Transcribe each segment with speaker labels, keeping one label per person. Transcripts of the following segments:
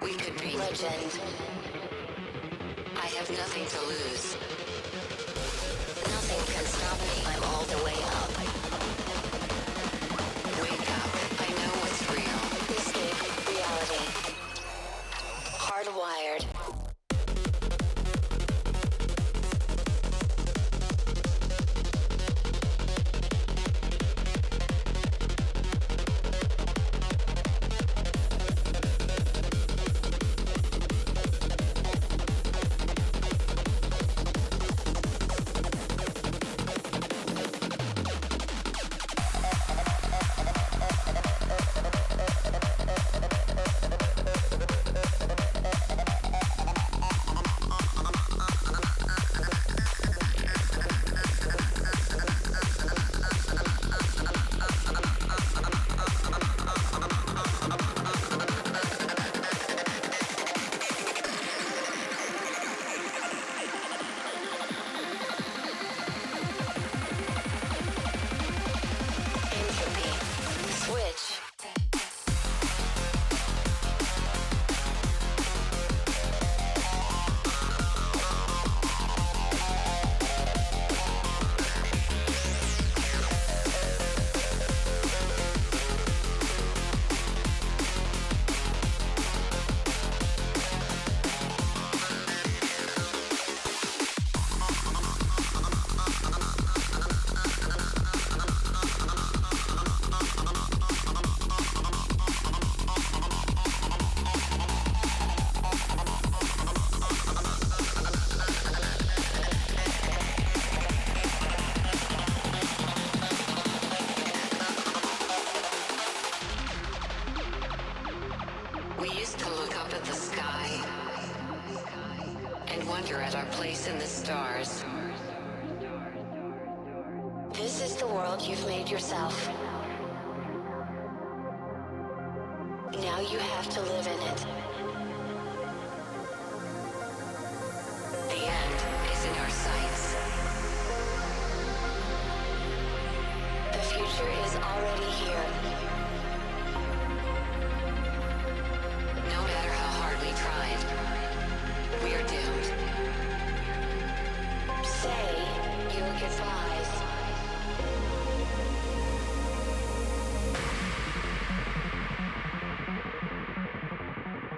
Speaker 1: We could be
Speaker 2: legend.
Speaker 1: I have nothing to lose.
Speaker 2: Nothing can stop me. I'm all the way up.
Speaker 1: Wake up. I know what's real.
Speaker 2: Escape reality. Hardwired.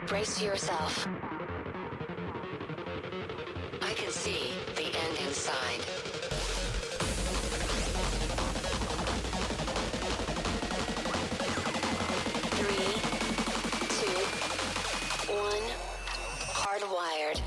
Speaker 2: Brace yourself.
Speaker 1: I can see the end inside.
Speaker 2: 3, 2, 1. Hardwired.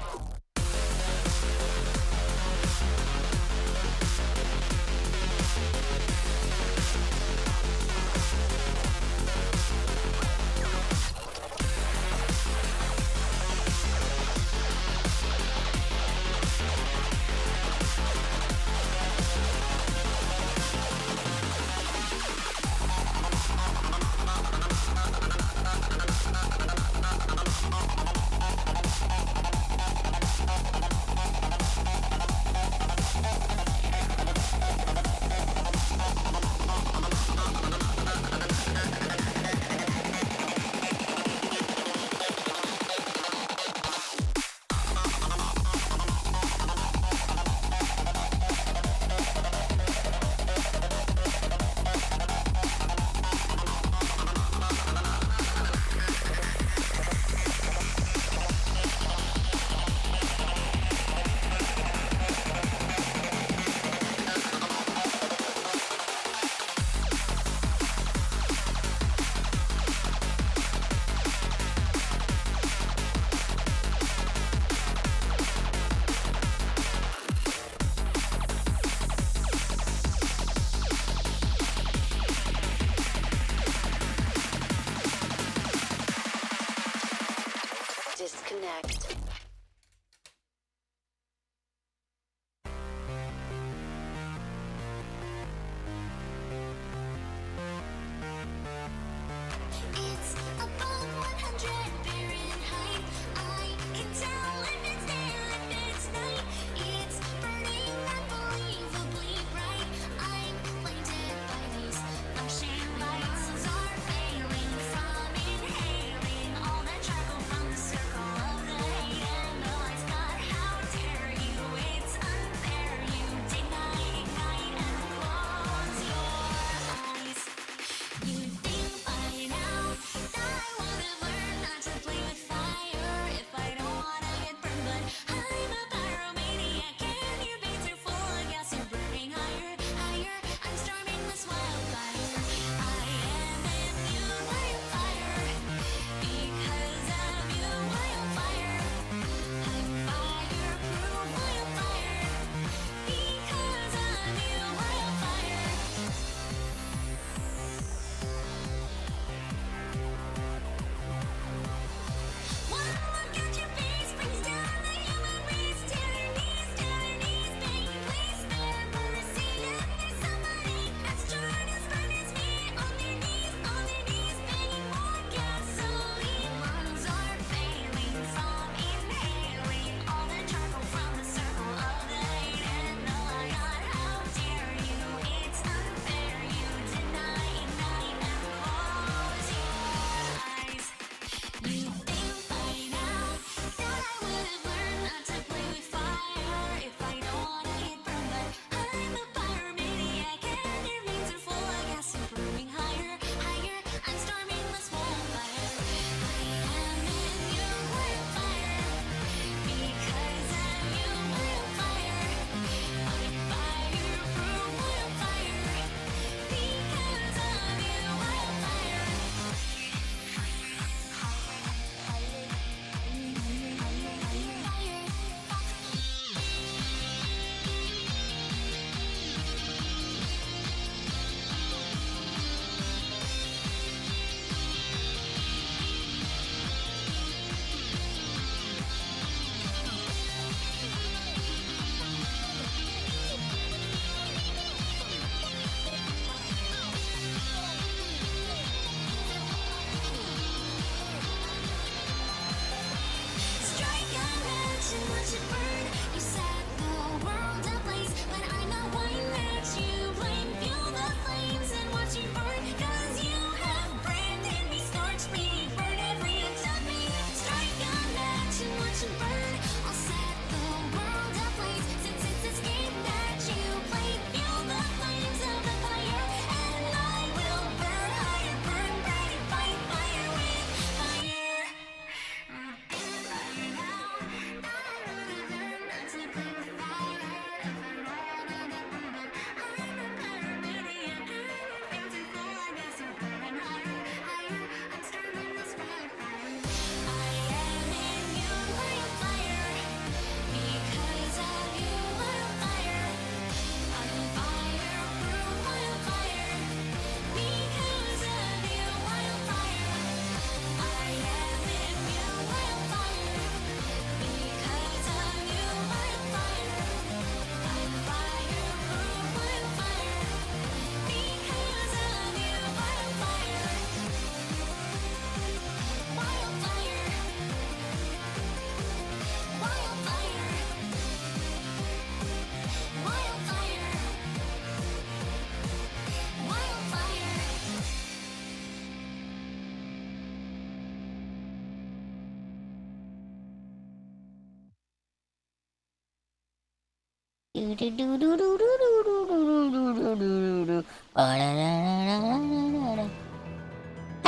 Speaker 3: Hey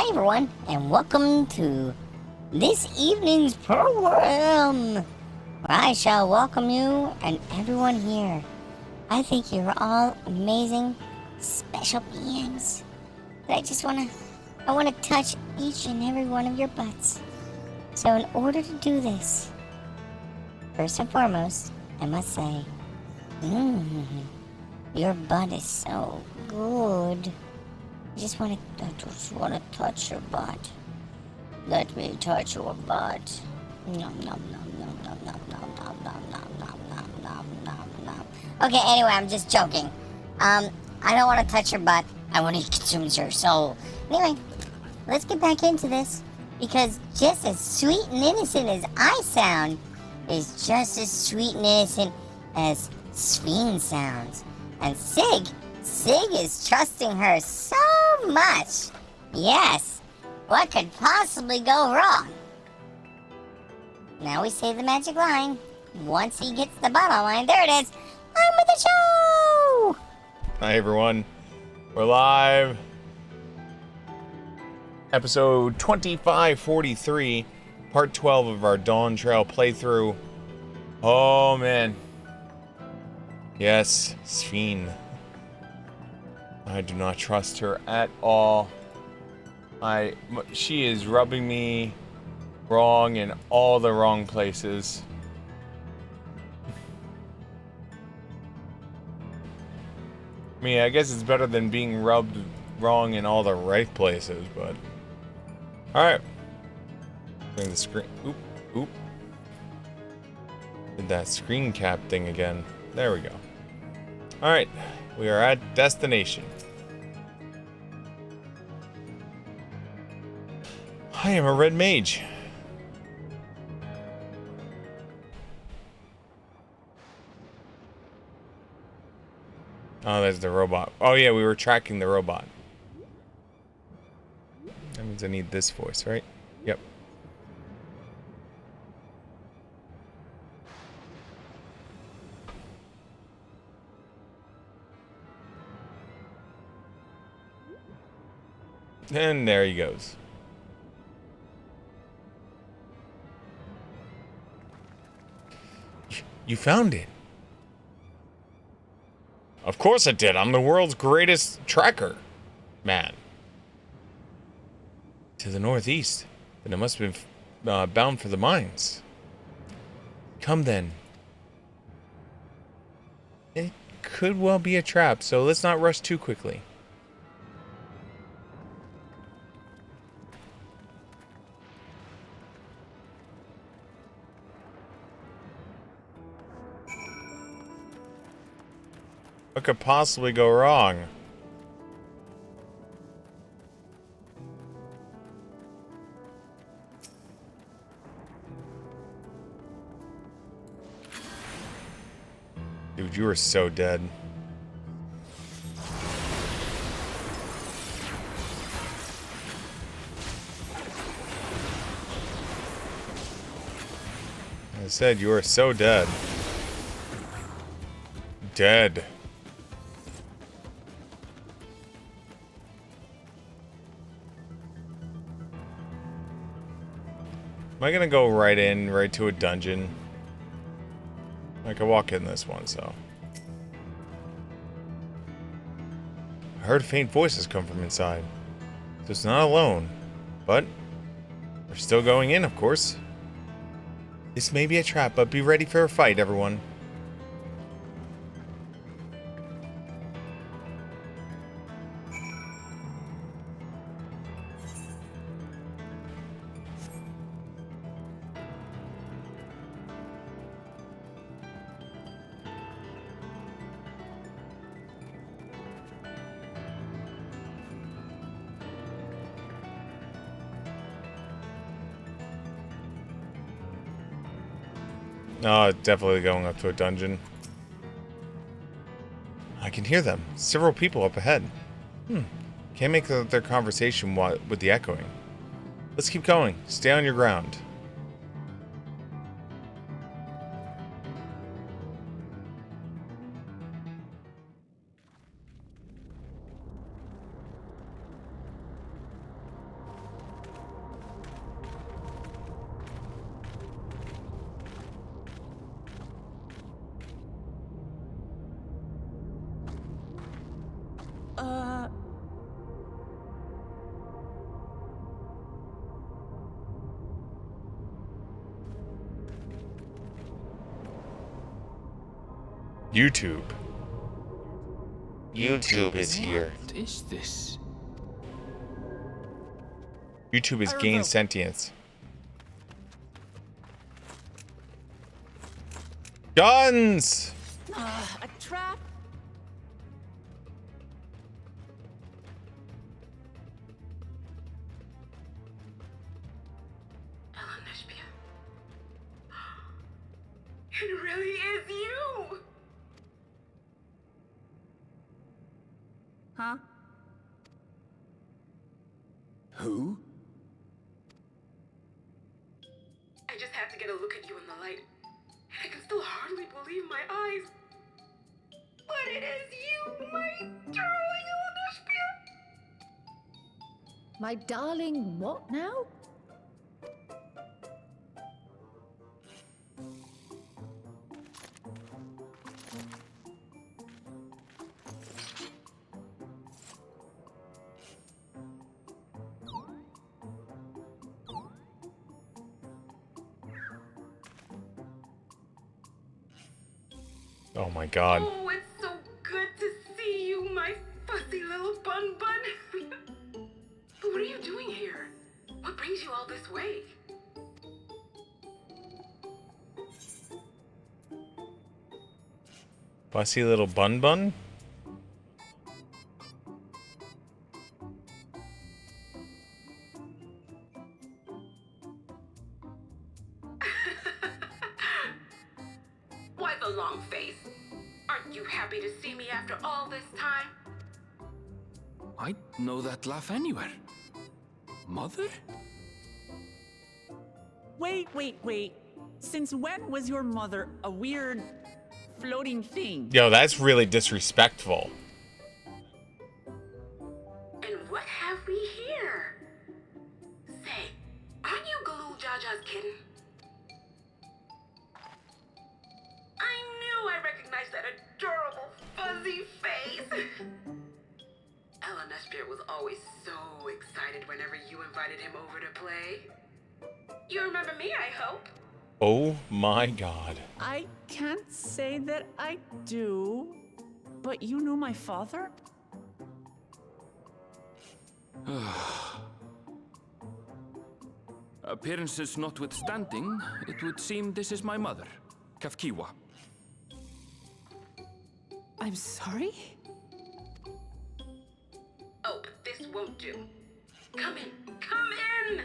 Speaker 3: everyone, and welcome to this evening's program, where I shall welcome you and everyone here. I think you're all amazing, special beings. But I wanna touch each and every one of your butts. So in order to do this, first and foremost, I must say, your butt is so good. I just wanna touch your butt. Let me touch your butt. Nom nom nom nom nom nom nom nom nom nom nom nom nom nom nom. Okay, anyway, I'm just joking. I don't want to touch your butt. I want to consume your soul. Anyway, let's get back into this, because just as sweet and innocent as I sound is just as sweet and innocent as Sphene sounds. And Sig is trusting her so much. Yes, what could possibly go wrong? Now we say the magic line. Once he gets the bottom line, there it is. I'm with the show!
Speaker 4: Hi everyone, we're live. Episode 2543, part 12 of our Dawntrail playthrough. Oh man. Yes, Sphene. I do not trust her at all. She is rubbing me wrong in all the wrong places. I mean, I guess it's better than being rubbed wrong in all the right places, but... Alright. Bring the screen... Oop. Did that screen cap thing again. There we go. Alright. We are at destination. I am a red mage. Oh, there's the robot. Oh yeah, we were tracking the robot. That means I need this voice, right? Yep. And there he goes. You found it. Of course I did. I'm the world's greatest tracker man. To the northeast. Then it must have been bound for the mines. Come then. It could well be a trap, so let's not rush too quickly. What could possibly go wrong? Dude, you are so dead. I said you are so dead. Dead. Am I gonna go right to a dungeon? I can walk in this one, so. I heard faint voices come from inside. So it's not alone. But we're still going in, of course. This may be a trap, but be ready for a fight, everyone. Oh, definitely going up to a dungeon. I can hear them. Several people up ahead. Can't make their conversation with the echoing. Let's keep going. Stay on your ground. YouTube. YouTube is here.
Speaker 5: What is this?
Speaker 4: YouTube has gained sentience. Guns!
Speaker 6: A trap?
Speaker 7: It really is you!
Speaker 6: Huh?
Speaker 5: Who?
Speaker 7: I just had to get a look at you in the light. And I can still hardly believe my eyes. But it is you, my darling Elenospia!
Speaker 6: My darling, what now?
Speaker 4: Oh my god.
Speaker 7: Oh, it's so good to see you, my fussy little bun bun. But what are you doing here? What brings you all this way?
Speaker 4: Fussy little bun bun?
Speaker 7: Why the long face? Aren't you happy to see me after all this time?
Speaker 5: I know that laugh anywhere. Mother?
Speaker 6: Wait. Since when was your mother a weird floating thing?
Speaker 4: Yo, that's really disrespectful.
Speaker 7: And what have we here? Say, aren't you Galoo Jaja's kitten? I knew I recognized that adorable fuzzy face. Elenospia was always so excited whenever you invited him over to play. You remember me, I hope.
Speaker 4: Oh my god.
Speaker 6: I can't say that I do, but you knew my father?
Speaker 5: Appearances notwithstanding, it would seem this is my mother, Kafkiwa.
Speaker 6: I'm sorry?
Speaker 7: Oh, but this won't do. Come in, come in!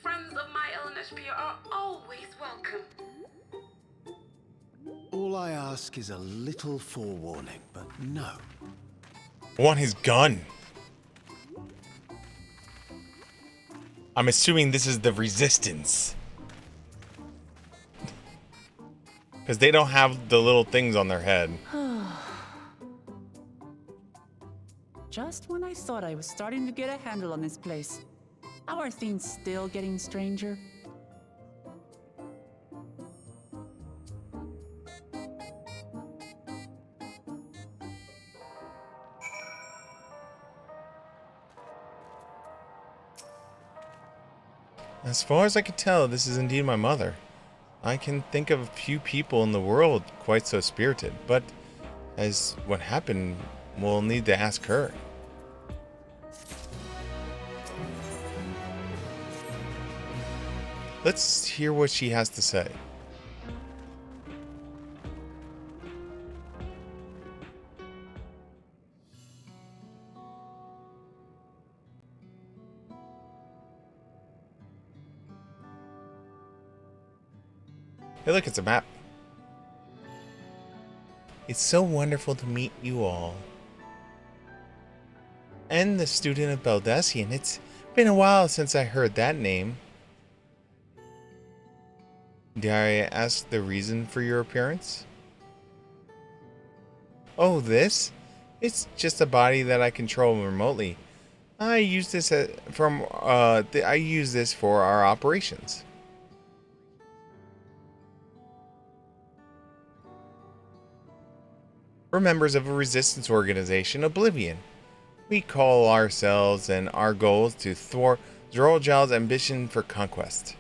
Speaker 7: Friends of my Elenospia are always welcome.
Speaker 8: All I ask is a little forewarning, but no.
Speaker 4: I want his gun. I'm assuming this is the resistance. Because they don't have the little things on their head.
Speaker 6: Just when I thought I was starting to get a handle on this place. How are things still getting stranger?
Speaker 4: As far as I can tell, this is indeed my mother. I can think of a few people in the world quite so spirited, but as what happened, we'll need to ask her. Let's hear what she has to say. Hey, look, it's a map. It's so wonderful to meet you all. And the student of Baldesion. It's been a while since I heard that name. Dare I ask the reason for your appearance? Oh, this? It's just a body that I control remotely. I use this I use this for our operations. We're members of a resistance organization, Oblivion. We call ourselves and our goals to thwart Zoroljal's ambition for conquest.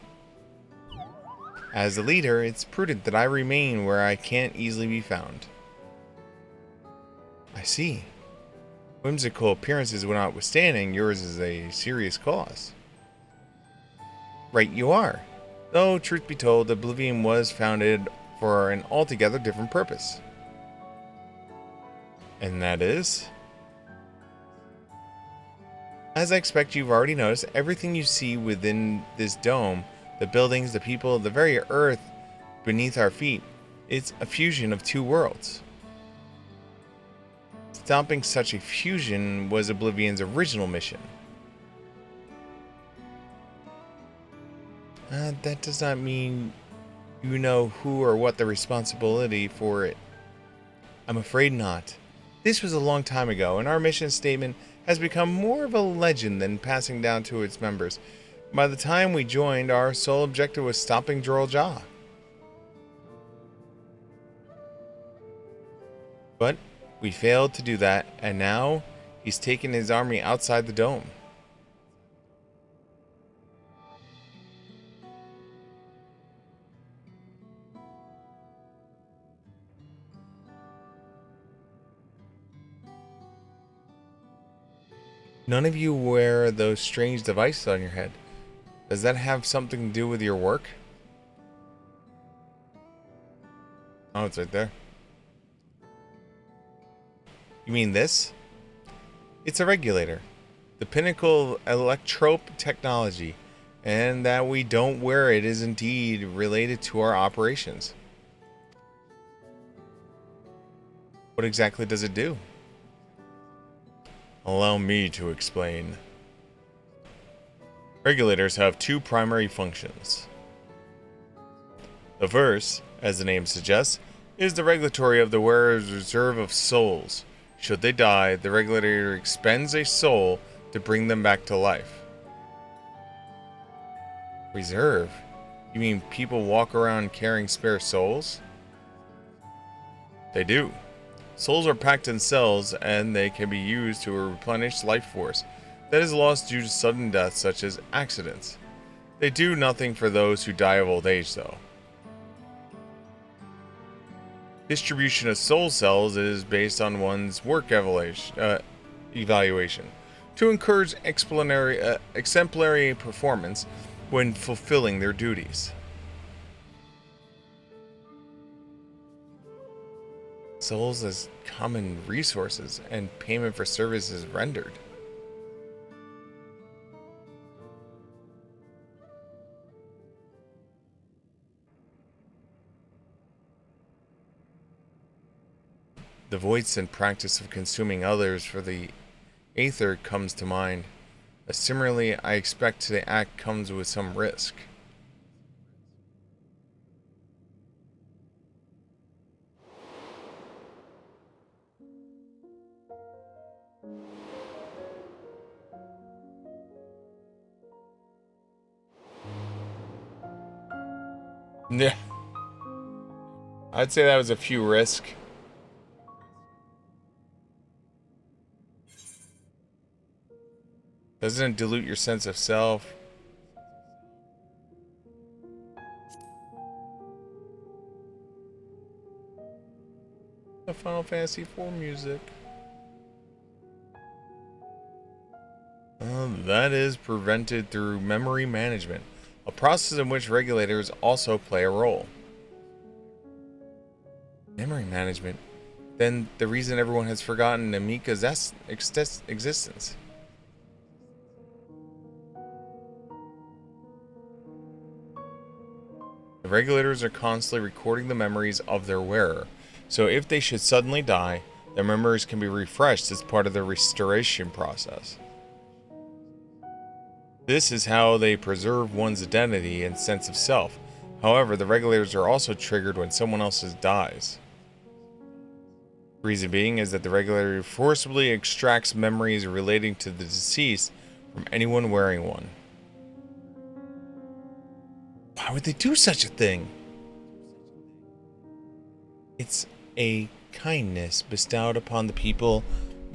Speaker 4: As a leader, it's prudent that I remain where I can't easily be found. I see. Whimsical appearances notwithstanding, yours is a serious cause. Right you are. Though, truth be told, Oblivion was founded for an altogether different purpose. And that is? As I expect you've already noticed, everything you see within this dome, the buildings, the people, the very earth beneath our feet, it's a fusion of two worlds. Stopping such a fusion was Oblivion's original mission. That does not mean you know who or what the responsibility for it. I'm afraid not. This was a long time ago, and our mission statement has become more of a legend than passing down to its members. By the time we joined, our sole objective was stopping Droll Jaw. But we failed to do that, and now he's taken his army outside the dome. None of you wear those strange devices on your head. Does that have something to do with your work? Oh, it's right there. You mean this? It's a regulator. The pinnacle of electrope technology. And that we don't wear it is indeed related to our operations. What exactly does it do? Allow me to explain. Regulators have two primary functions. The first, as the name suggests, is the regulatory of the wearer's reserve of souls. Should they die, the regulator expends a soul to bring them back to life. Reserve? You mean people walk around carrying spare souls? They do. Souls are packed in cells, and they can be used to replenish life force that is lost due to sudden death, such as accidents. They do nothing for those who die of old age, though. Distribution of soul cells is based on one's work evaluation to encourage exemplary performance when fulfilling their duties. Souls as common resources and payment for services rendered. The voice and practice of consuming others for the aether comes to mind. Similarly, I expect the act comes with some risk. Yeah. I'd say that was a few risk. Doesn't it dilute your sense of self? The Final Fantasy IV music. That is prevented through memory management, a process in which regulators also play a role. Memory management? Then the reason everyone has forgotten Namika's existence. The regulators are constantly recording the memories of their wearer, so if they should suddenly die, their memories can be refreshed as part of the restoration process. This is how they preserve one's identity and sense of self. However, the regulators are also triggered when someone else's dies. The reason being is that the regulator forcibly extracts memories relating to the deceased from anyone wearing one. Why would they do such a thing? It's a kindness bestowed upon the people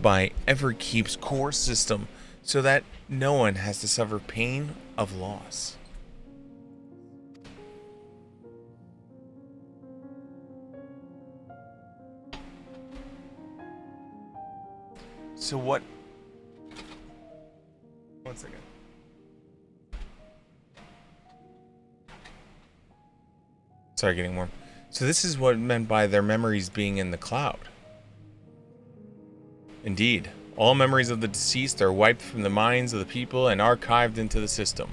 Speaker 4: by Everkeep's core system so that no one has to suffer pain of loss. So what? One second. Sorry, getting warm. So this is what meant by their memories being in the cloud. Indeed, all memories of the deceased are wiped from the minds of the people and archived into the system.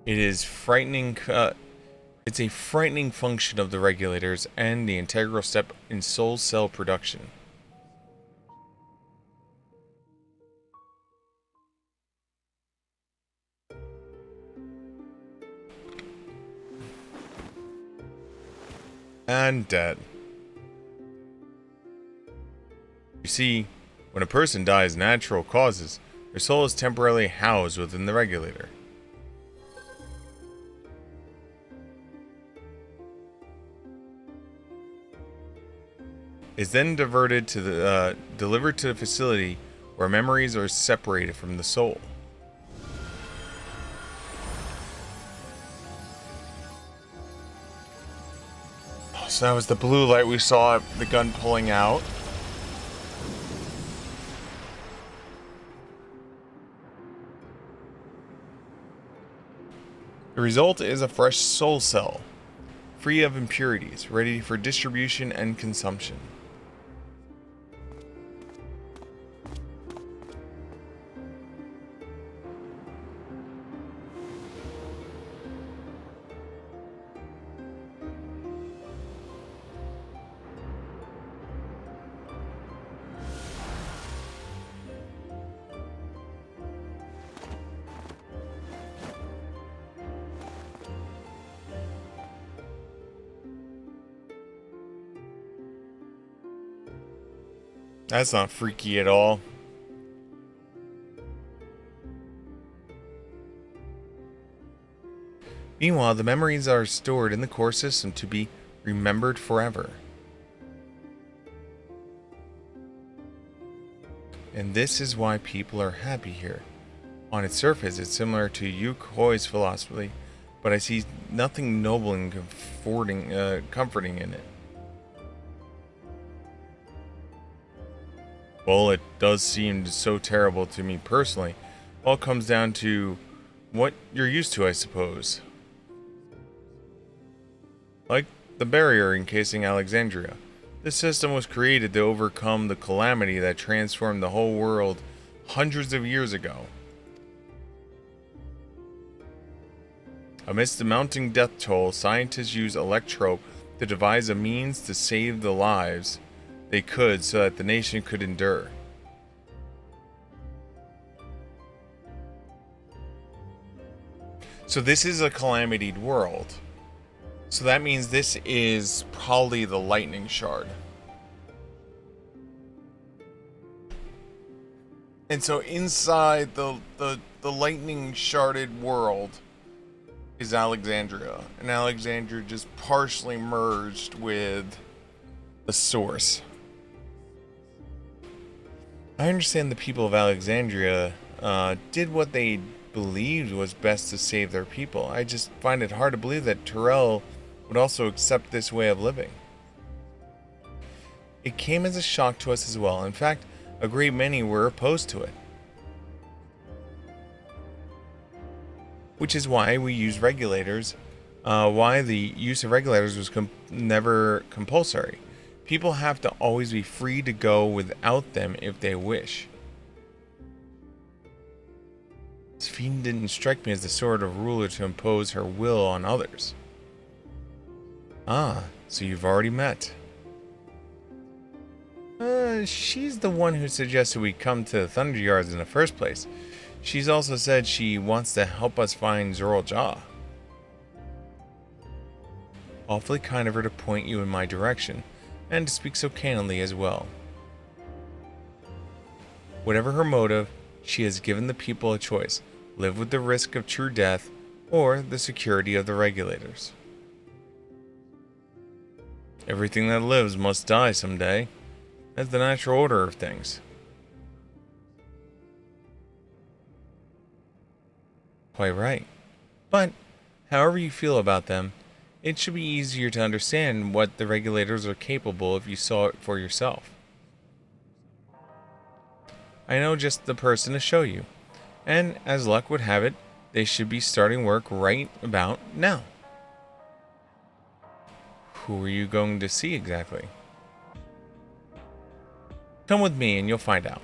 Speaker 4: It is frightening. It's a frightening function of the regulators and the integral step in soul cell production. And dead. You see, when a person dies natural causes, their soul is temporarily housed within the regulator. Is then diverted to the delivered to the facility where memories are separated from the soul. So that was the blue light we saw the gun pulling out. The result is a fresh soul cell, free of impurities, ready for distribution and consumption. That's not freaky at all. Meanwhile, the memories are stored in the core system to be remembered forever. And this is why people are happy here. On its surface, it's similar to Yu Koi's philosophy, but I see nothing noble and comforting in it. Well, it does seem so terrible to me personally. All comes down to what you're used to, I suppose. Like the barrier encasing Alexandria. This system was created to overcome the calamity that transformed the whole world hundreds of years ago. Amidst the mounting death toll, scientists use electrope to devise a means to save the lives they could so that the nation could endure. So this is a calamityed world. So that means this is probably the lightning shard. And so inside the lightning sharded world is Alexandria. And Alexandria just partially merged with the source. I understand the people of Alexandria did what they believed was best to save their people. I just find it hard to believe that Terrell would also accept this way of living. It came as a shock to us as well. In fact, a great many were opposed to it. Which is why we use regulators, why the use of regulators was never compulsory. People have to always be free to go without them if they wish. Sphene didn't strike me as the sort of ruler to impose her will on others. Ah, so you've already met. She's the one who suggested we come to the Thunder Yards in the first place. She's also said she wants to help us find Zoral Ja. Awfully kind of her to point you in my direction, and to speak so candidly as well. Whatever her motive, she has given the people a choice: live with the risk of true death, or the security of the regulators. Everything that lives must die someday. That's the natural order of things. Quite right. But, however you feel about them, it should be easier to understand what the regulators are capable if you saw it for yourself. I know just the person to show you. And as luck would have it, they should be starting work right about now. Who are you going to see exactly? Come with me and you'll find out.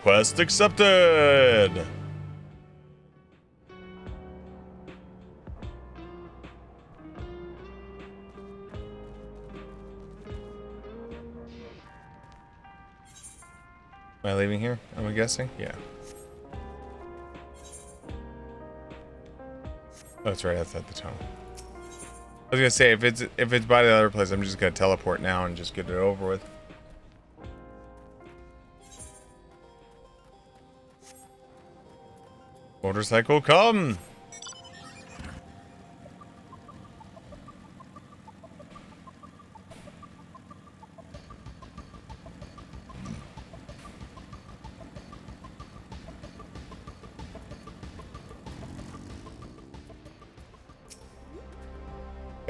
Speaker 4: Quest accepted! Am I leaving here? Am I guessing? Yeah. Oh, that's right. That's at the tunnel. I was gonna say if it's by the other place, I'm just gonna teleport now and just get it over with. Motorcycle, come!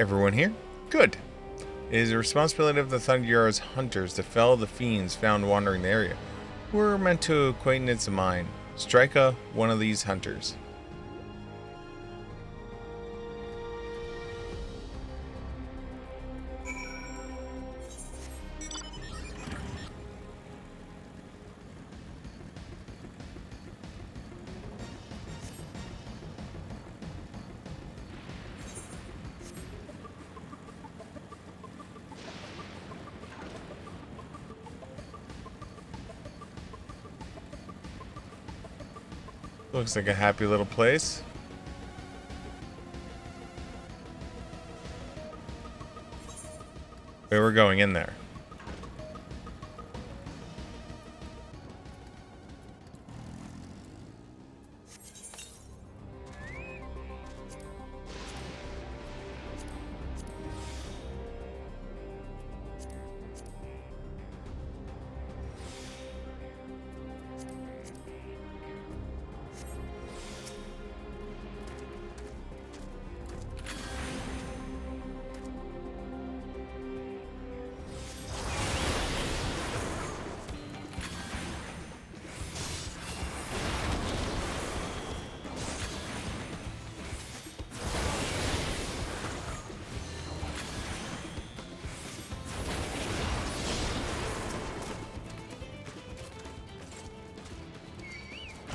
Speaker 4: Everyone here? Good. It is the responsibility of the Thunder's hunters to fell the fiends found wandering the area. We're meant to acquaintance of mine. Strika, one of these hunters. Looks like a happy little place. We were going in there.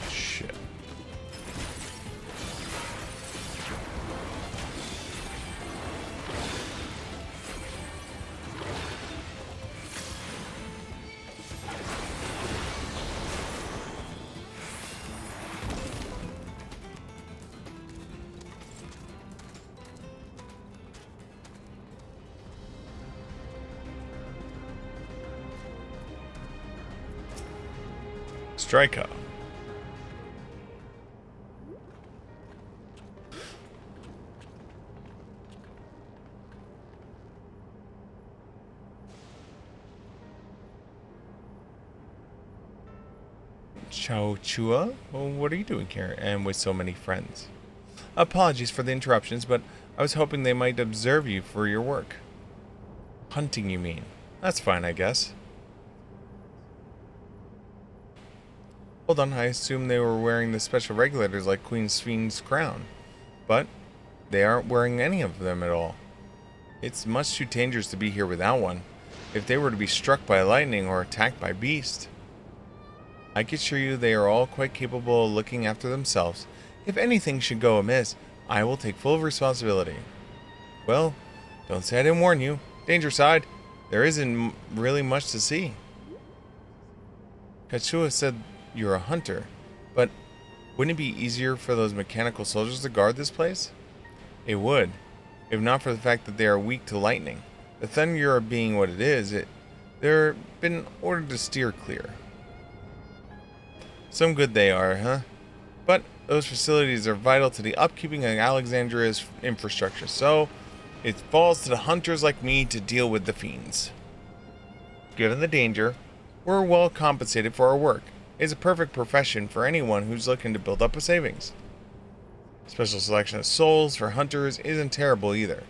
Speaker 4: Shit. Striker. Chao Chua? Well, what are you doing here and with so many friends? Apologies for the interruptions, but I was hoping they might observe you for your work. Hunting, you mean? That's fine, I guess. Hold on, I assume they were wearing the special regulators like Queen Fiend's crown. But they aren't wearing any of them at all. It's much too dangerous to be here without one. If they were to be struck by lightning or attacked by beast. I can assure you they are all quite capable of looking after themselves. If anything should go amiss, I will take full responsibility. Well, don't say I didn't warn you. Danger side, there isn't really much to see. Kachua said you're a hunter, but wouldn't it be easier for those mechanical soldiers to guard this place? It would, if not for the fact that they are weak to lightning. The Thunder being what it is, they're been ordered to steer clear. Some good they are, huh? But those facilities are vital to the upkeeping of Alexandria's infrastructure, so It falls to the hunters like me to deal with the fiends. Given the danger, we're well compensated for our work. It's a perfect profession for anyone who's looking to build up a savings. Special selection of souls for hunters isn't terrible either.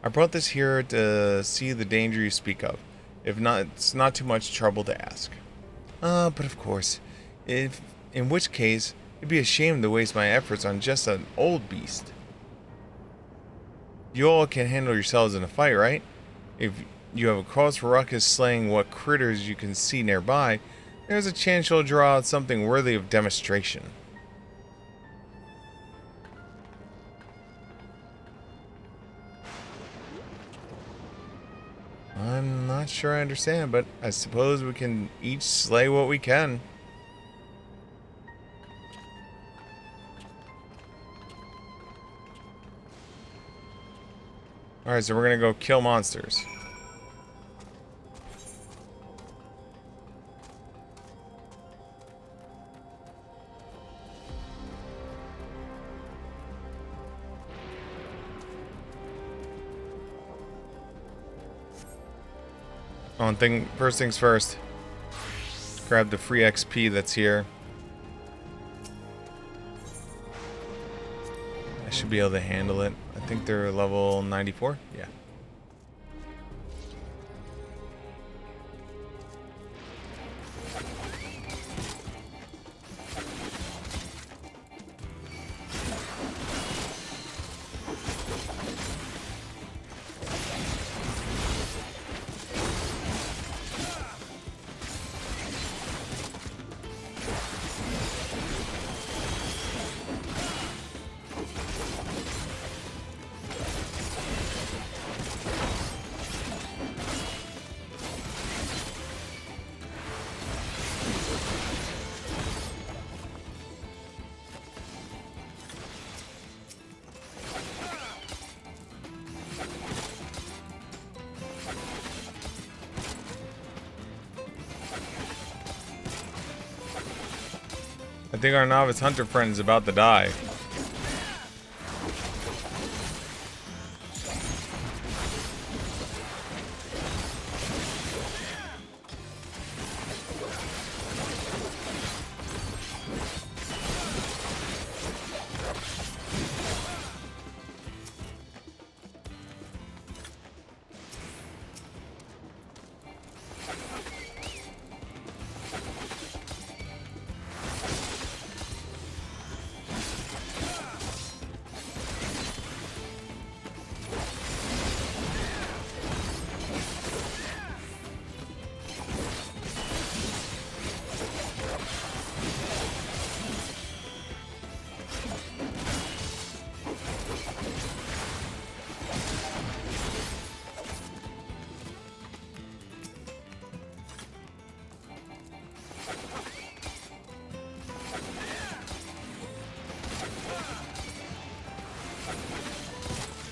Speaker 4: I brought this here to see the danger you speak of. If not, it's not too much trouble to ask. But of course, in which case, it'd be a shame to waste my efforts on just an old beast. You all can handle yourselves in a fight, right? If you have a cause for ruckus slaying what critters you can see nearby, there's a chance you'll draw out something worthy of demonstration. I'm not sure I understand, but I suppose we can each slay what we can. Alright, so we're gonna go kill monsters. First things first. Grab the free XP that's here. I should be able to handle it. I think they're level 94. Yeah. I think our novice hunter friend is about to die.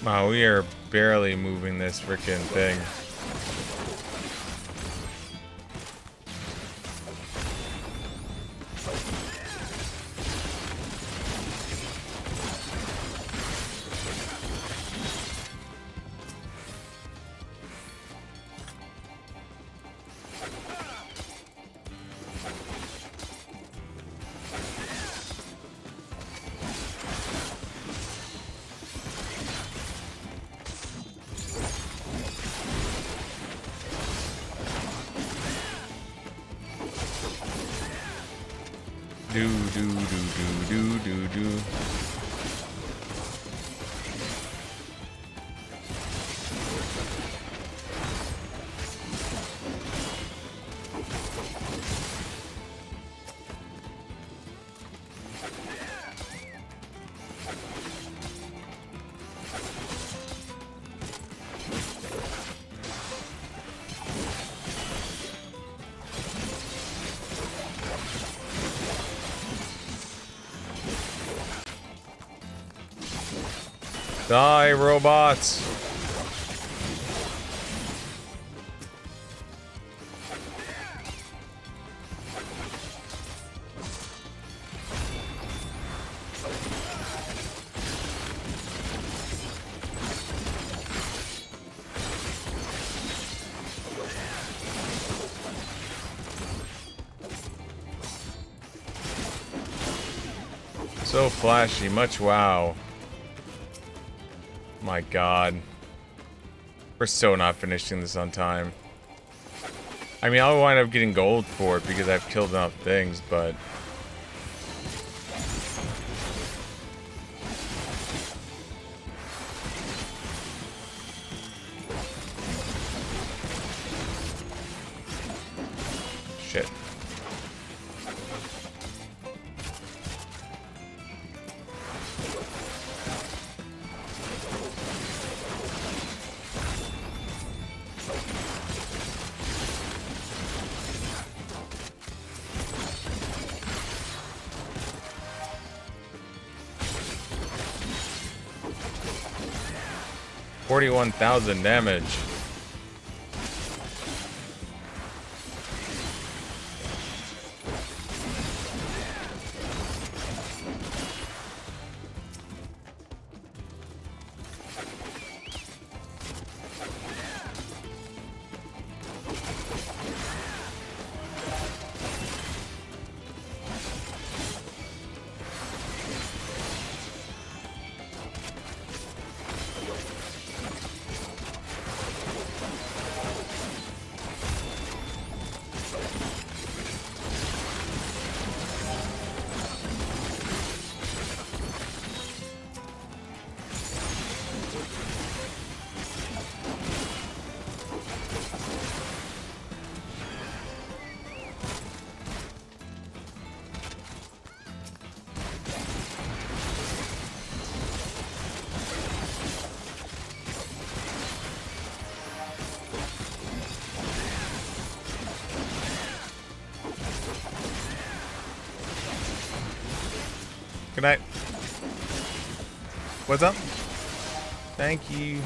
Speaker 4: Wow, we are barely moving this freaking thing. Do. Die, robots! So flashy, much wow. My god. We're so not finishing this on time. I mean, I'll wind up getting gold for it because I've killed enough things, but... Shit. $41,000 damage. Good night. What's up? Thank you.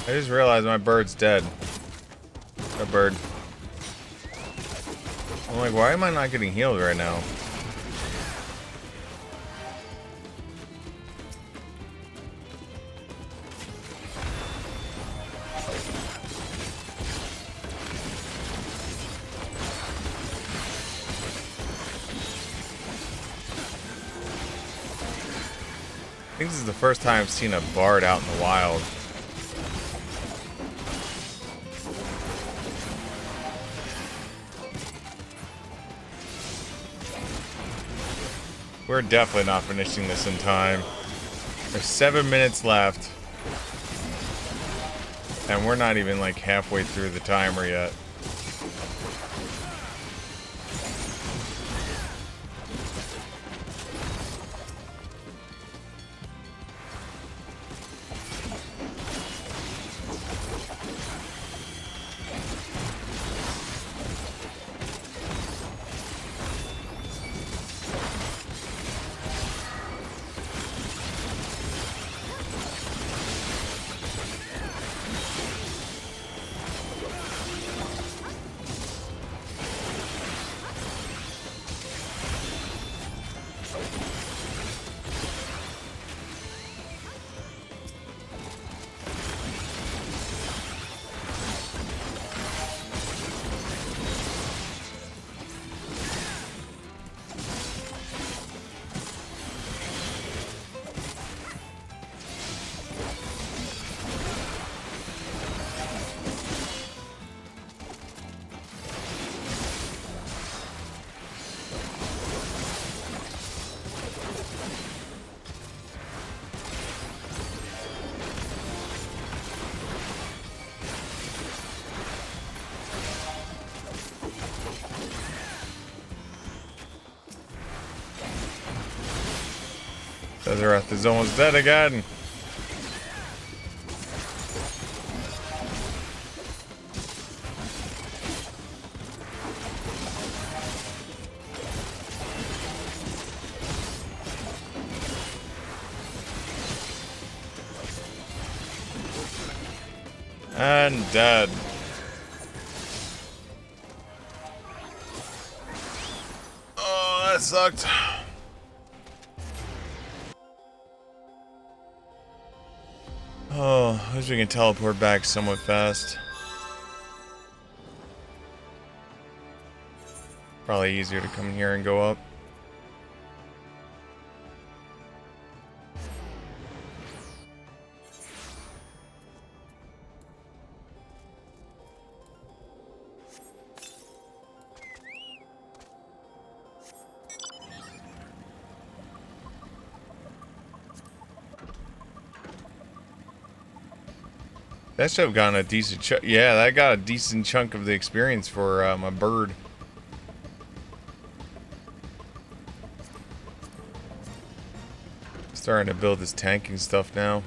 Speaker 4: I just realized my bird's dead. A bird. I'm like, why am I not getting healed right now? I think this is the first time I've seen a bard out in the wild. We're definitely not finishing this in time. There's 7 minutes left. And we're not even like halfway through the timer yet. Sezerath is almost dead again. And dead. Oh, that sucked. Oh, at least we can teleport back somewhat fast. Probably easier to come in here and go up. That should have gotten a decent chunk. Yeah, that got a decent chunk of the experience for my bird. Starting to build this tanking stuff now.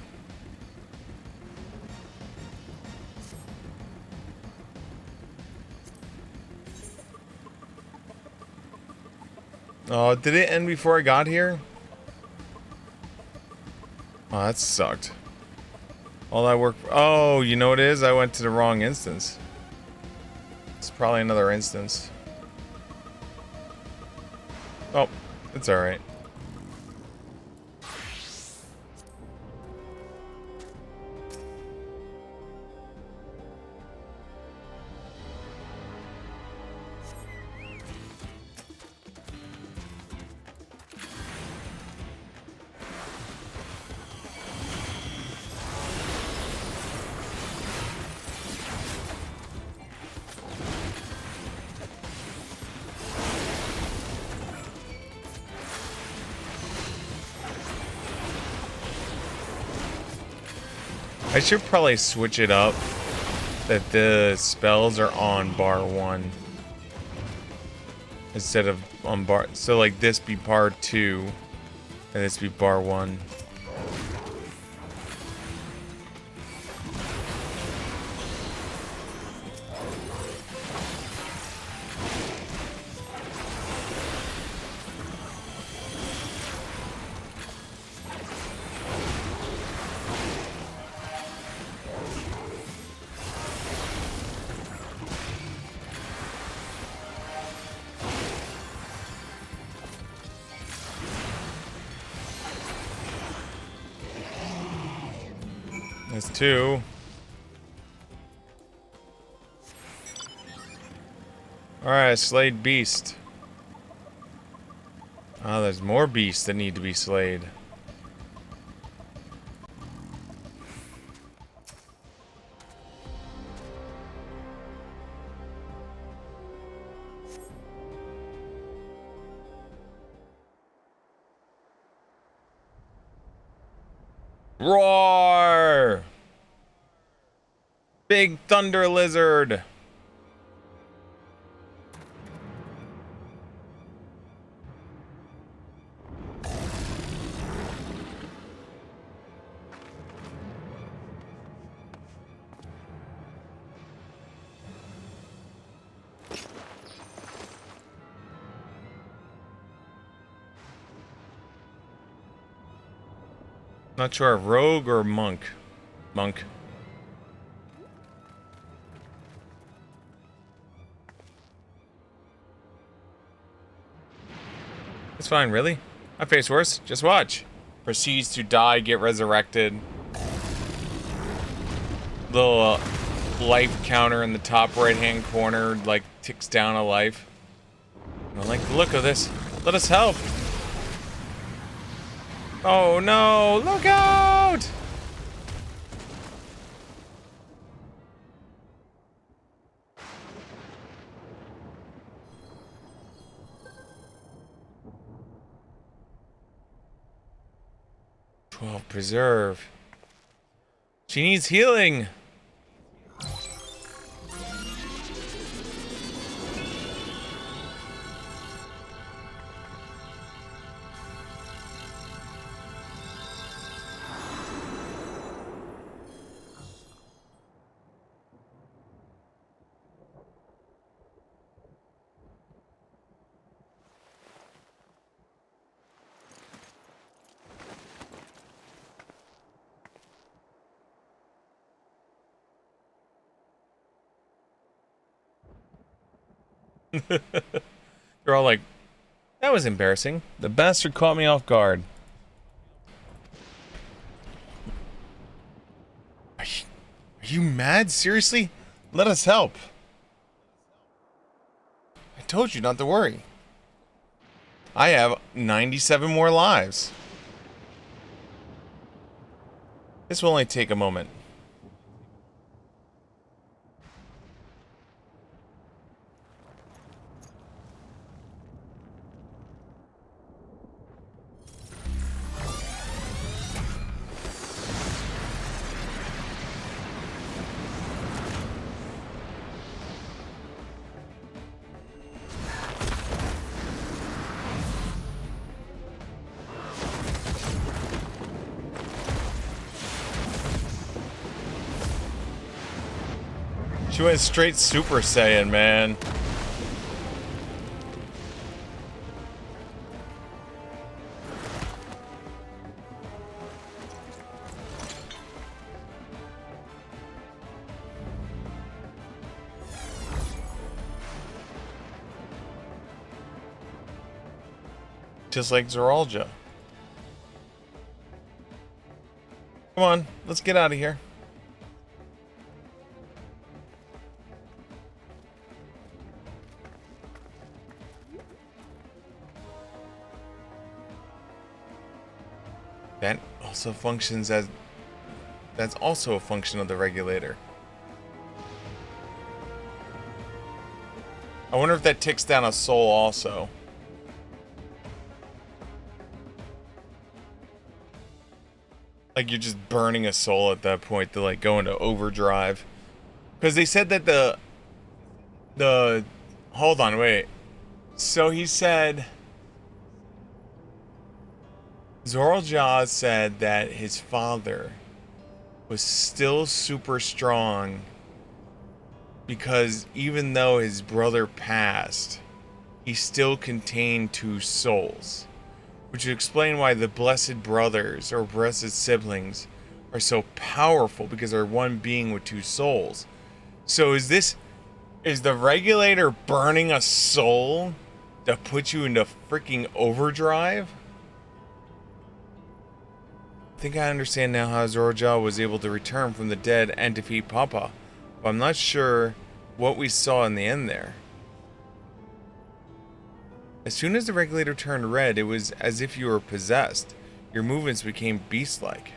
Speaker 4: Oh, did it end before I got here? Oh, that sucked. All that work. Oh, you know what it is? I went to the wrong instance. It's probably another instance. Oh, it's alright. I should probably switch it up that the spells are on bar 1 instead of on bar, so like this be bar 2 and this be bar 1. There's 2. Alright, slayed beast. Oh, there's more beasts that need to be slayed. Roar! Big thunder lizard. Not sure if rogue or monk. Monk. It's fine, really. I face worse. Just watch. Proceeds to die, get resurrected. Little life counter in the top right-hand corner, like, ticks down a life. I don't like the look of this. Let us help. Oh no, look out! Preserve. She needs healing. They're all like, that was embarrassing. The bastard caught me off guard. Are you mad? Seriously? Let us help. I told you not to worry. I have 97 more lives. This will only take a moment. She went straight Super Saiyan, man. Just like Zoralja. Come on, let's get out of here. That also functions as... That's also a function of the regulator. I wonder if that ticks down a soul also. Like you're just burning a soul at that point to like go into overdrive. Because they said that the... Hold on, wait. So he said... Zoralja said that his father was still super strong because even though his brother passed, he still contained two souls, which would explain why the blessed brothers or blessed siblings are so powerful, because they're one being with two souls. So is the regulator burning a soul to put you into freaking overdrive? I think I understand now how Zoralja was able to return from the dead and defeat Papa, but I'm not sure what we saw in the end there. As soon as the regulator turned red, it was as if you were possessed. Your movements became beast-like.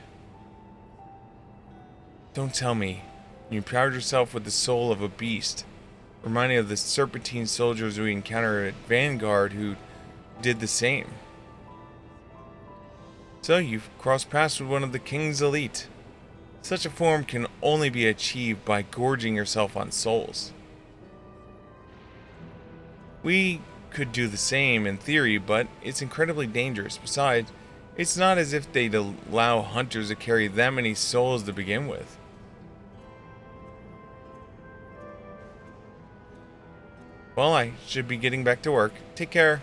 Speaker 4: Don't tell me. You empowered yourself with the soul of a beast, reminding me of the serpentine soldiers we encountered at Vanguard who did the same. So you've crossed paths with one of the king's elite. Such a form can only be achieved by gorging yourself on souls. We could do the same in theory, but it's incredibly dangerous. Besides, it's not as if they'd allow hunters to carry that many souls to begin with. Well, I should be getting back to work. Take care.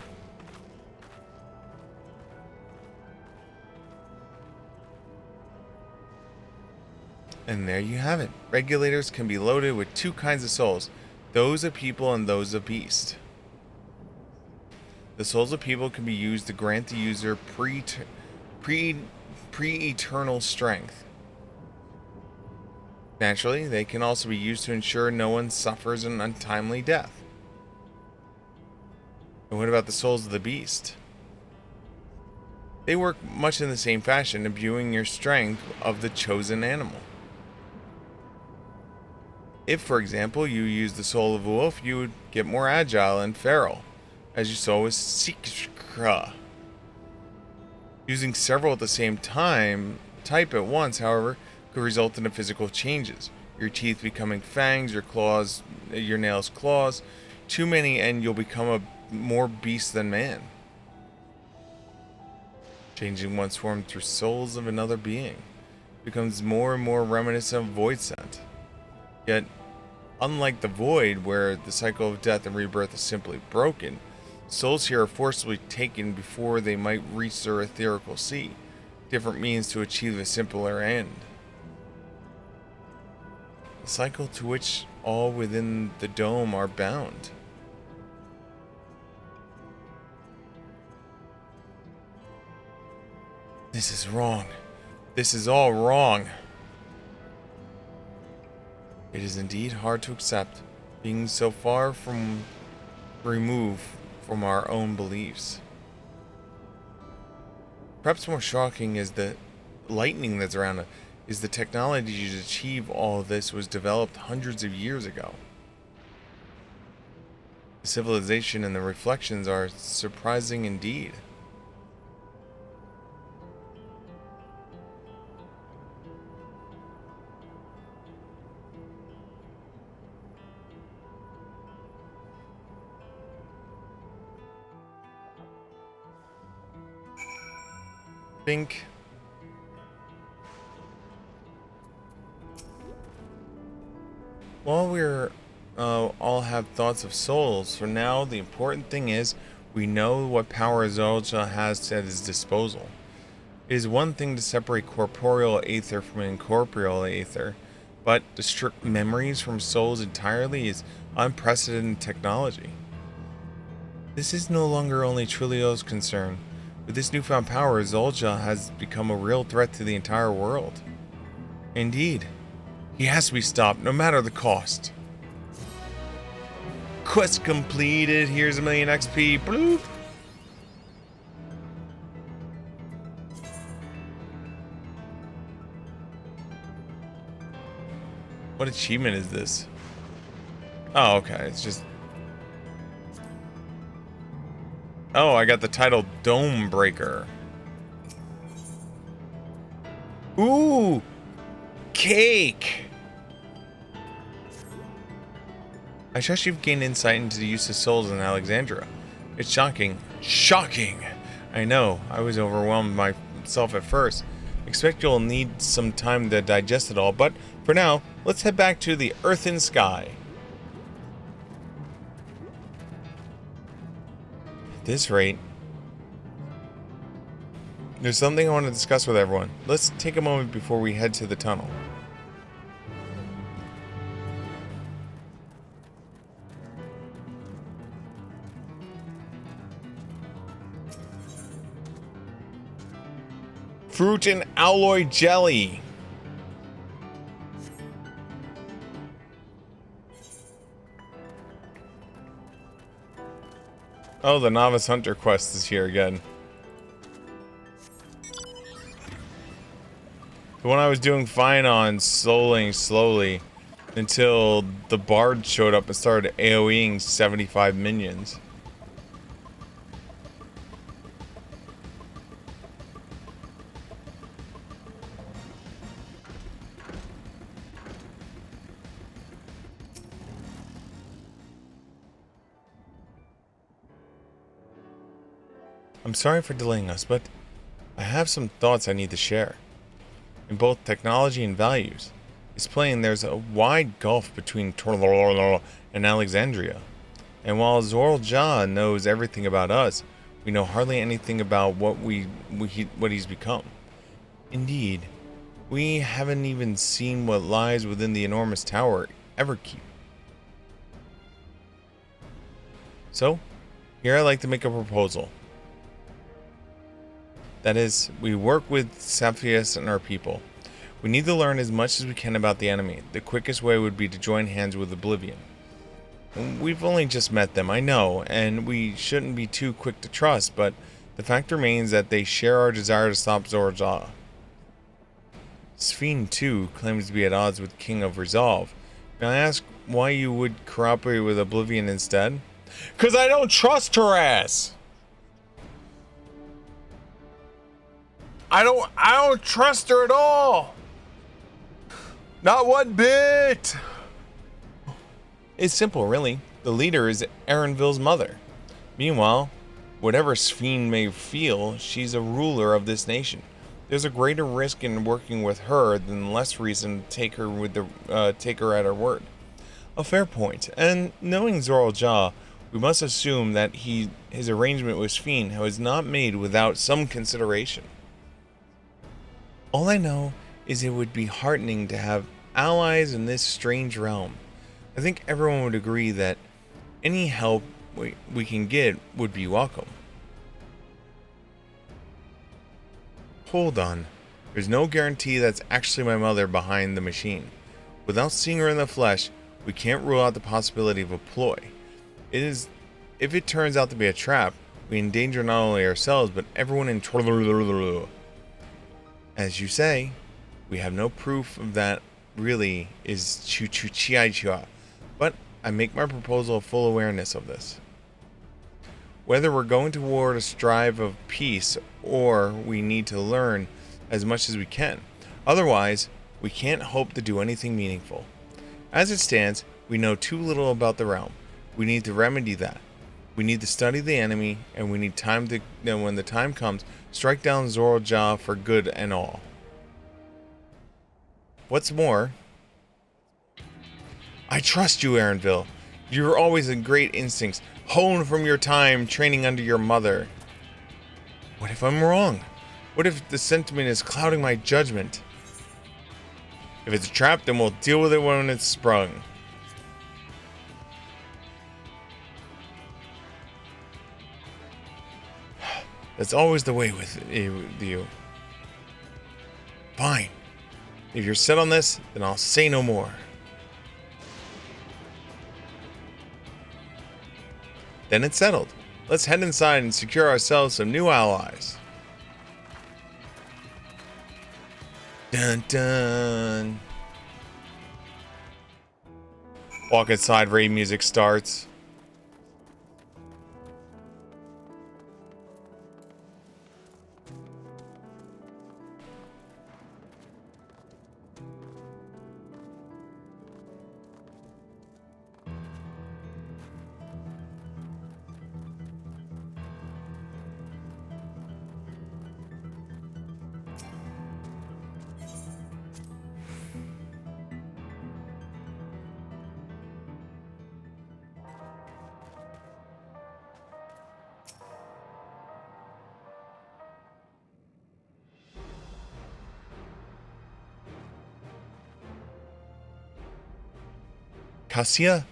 Speaker 4: And there you have it. Regulators can be loaded with two kinds of souls, those of people and those of beast. The souls of people can be used to grant the user pre-eternal strength. Naturally, they can also be used to ensure no one suffers an untimely death. And what about the souls of the beast? They work much in the same fashion, imbuing your strength of the chosen animal. If, for example, you use the soul of a wolf, you would get more agile and feral, as you saw with Sikra. Using several at the same type at once, however, could result in physical changes. Your teeth becoming fangs, your nails claws. Too many and you'll become a more beast than man. Changing one's form through souls of another being becomes more and more reminiscent of Void Scent. Yet, unlike the Void, where the cycle of death and rebirth is simply broken, souls here are forcibly taken before they might reach their etherical sea, different means to achieve a simpler end. A cycle to which all within the dome are bound. This is wrong. This is all wrong. It is indeed hard to accept, being so far from removed from our own beliefs. Perhaps more shocking is the lightning that's around us. Is the technology to achieve all of this was developed hundreds of years ago. The civilization and the reflections are surprising indeed. Bink. While we're all have thoughts of souls, for now the important thing is we know what power Zolja has at his disposal. It is one thing to separate corporeal aether from incorporeal aether, but to strip memories from souls entirely is unprecedented technology. This is no longer only Trilio's concern. With this newfound power, Zolja has become a real threat to the entire world. Indeed, he has to be stopped, no matter the cost. Quest completed. Here's 1,000,000 XP. Bloop. What achievement is this? Oh, okay. It's just... Oh, I got the title Dome Breaker. Ooh! Cake! I trust you've gained insight into the use of souls in Alexandria. It's shocking. Shocking! I know, I was overwhelmed myself at first. Expect you'll need some time to digest it all, but for now, let's head back to the Earth and Sky. At this rate, there's something I want to discuss with everyone. Let's take a moment before we head to the tunnel. Fruit and alloy jelly. Oh, the Novice Hunter quest is here again. The one I was doing fine on, soloing slowly, until the Bard showed up and started AoEing 75 minions. I'm sorry for delaying us, but I have some thoughts I need to share. In both technology and values, it's plain there's a wide gulf between Torlorolo and Alexandria. And while Zolja knows everything about us, we know hardly anything about what he's become. Indeed, we haven't even seen what lies within the enormous tower Everkeep. So, here I'd like to make a proposal. That is, we work with Saphius and our people. We need to learn as much as we can about the enemy. The quickest way would be to join hands with Oblivion. We've only just met them, I know, and we shouldn't be too quick to trust, but the fact remains that they share our desire to stop Zolja. Sphene, too, claims to be at odds with King of Resolve. May I ask why you would cooperate with Oblivion instead? 'Cause I don't trust her ass! I don't trust her at all. Not one bit. It's simple, really. The leader is Erenville's mother. Meanwhile, whatever Sphene may feel, she's a ruler of this nation. There's a greater risk in working with her than less reason to take her at her word. A fair point. And knowing Zolja, we must assume that his arrangement with Sphene was not made without some consideration. All I know is it would be heartening to have allies in this strange realm. I think everyone would agree that any help we can get would be welcome. Hold on. There's no guarantee that's actually my mother behind the machine. Without seeing her in the flesh, we can't rule out the possibility of a ploy. If it turns out to be a trap, we endanger not only ourselves, but everyone in Trollololololo. As you say, we have no proof of that really is Chu-Chu-Chi-Chua, but I make my proposal of full awareness of this. Whether we're going toward a strive of peace, or we need to learn as much as we can. Otherwise, we can't hope to do anything meaningful. As it stands, we know too little about the realm. We need to remedy that. We need to study the enemy, and we need time to, when the time comes, strike down Zorja for good and all. What's more, I trust you, Aaronville. You're always in great instincts, honed from your time training under your mother. What if I'm wrong? What if the sentiment is clouding my judgment? If it's a trap, then we'll deal with it when it's sprung. That's always the way with you. Fine. If you're set on this, then I'll say no more. Then it's settled. Let's head inside and secure ourselves some new allies. Dun dun. Walk inside, raid music starts. Cassia,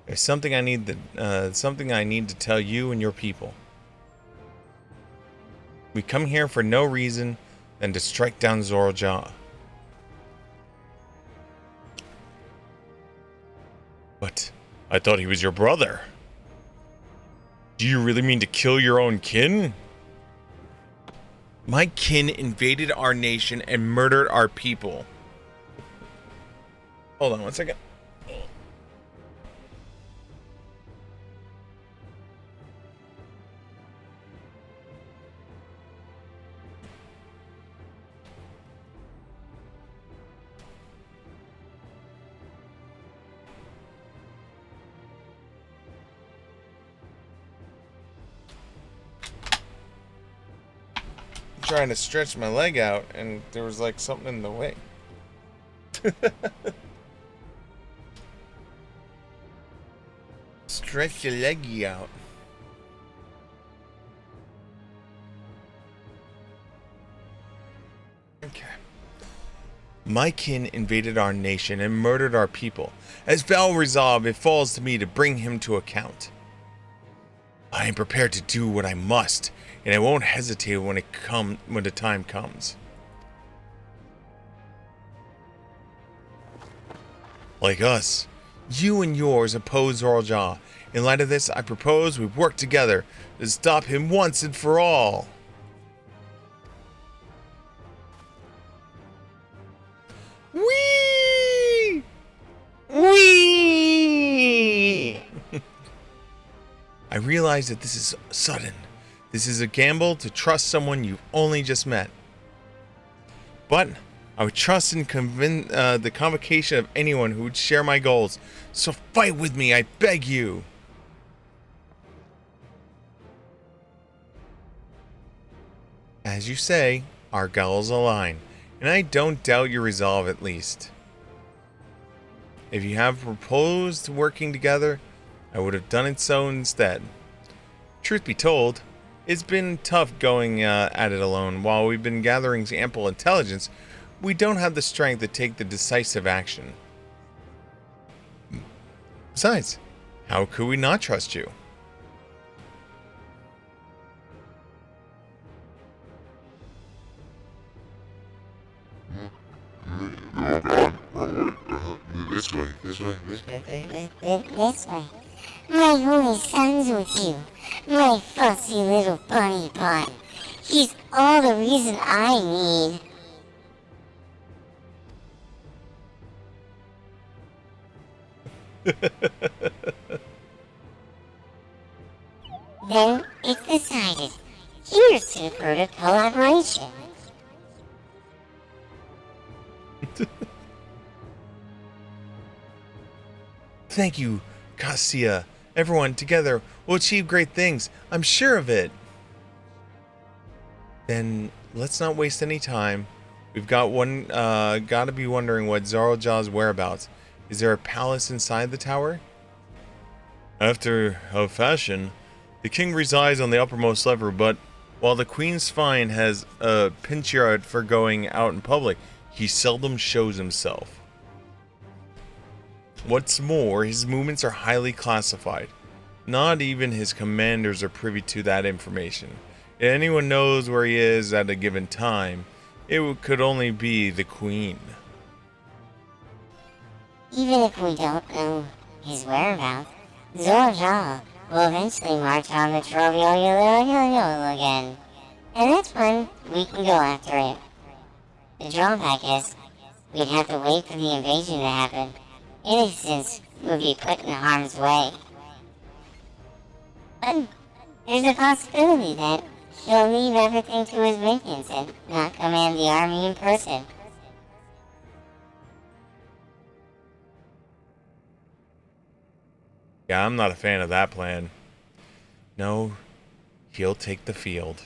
Speaker 4: there's something I need to tell you and your people. We come here for no reason than to strike down Zorja. But I thought he was your brother. Do you really mean to kill your own kin? My kin invaded our nation and murdered our people. Hold on one second. Trying to stretch my leg out and there was like something in the way. Stretch your leggy out. Okay. My kin invaded our nation and murdered our people. As vow resolve, it falls to me to bring him to account. I am prepared to do what I must, and I won't hesitate when the time comes. Like us, you and yours oppose Zorja. In light of this, I propose we work together to stop him once and for all. Whee! Whee! I realize that this is sudden. This is a gamble to trust someone you've only just met. But I would trust and the convocation of anyone who would share my goals. So fight with me, I beg you. As you say, our goals align, and I don't doubt your resolve at least. If you have proposed working together, I would have done it so instead. Truth be told, it's been tough going at it alone. While we've been gathering ample intelligence, we don't have the strength to take the decisive action. Besides, how could we not trust you?
Speaker 9: This way.
Speaker 3: This way. My holy son's with you. My fussy little bunny bot. He's all the reason I need. Then it's decided. Here's to the further collaboration.
Speaker 4: Thank you, Cassia. Everyone together will achieve great things. I'm sure of it. Then let's not waste any time. We've got gotta be wondering what Zorljaw's whereabouts. Is there a palace inside the tower? After a fashion, the king resides on the uppermost level, but while the queen's fine has a pinch yard for going out in public, he seldom shows himself. What's more, his movements are highly classified. Not even his commanders are privy to that information. If anyone knows where he is at a given time, it could only be the queen.
Speaker 3: Even if we don't know his whereabouts, Zorljaw will eventually march on the Troviol again. And that's when we can go after it. The drawback is, we'd have to wait for the invasion to happen. Innocents would be put in harm's way. But there's a possibility that he'll leave everything to his minions and not command the army in person.
Speaker 4: Yeah, I'm not a fan of that plan. No, he'll take the field.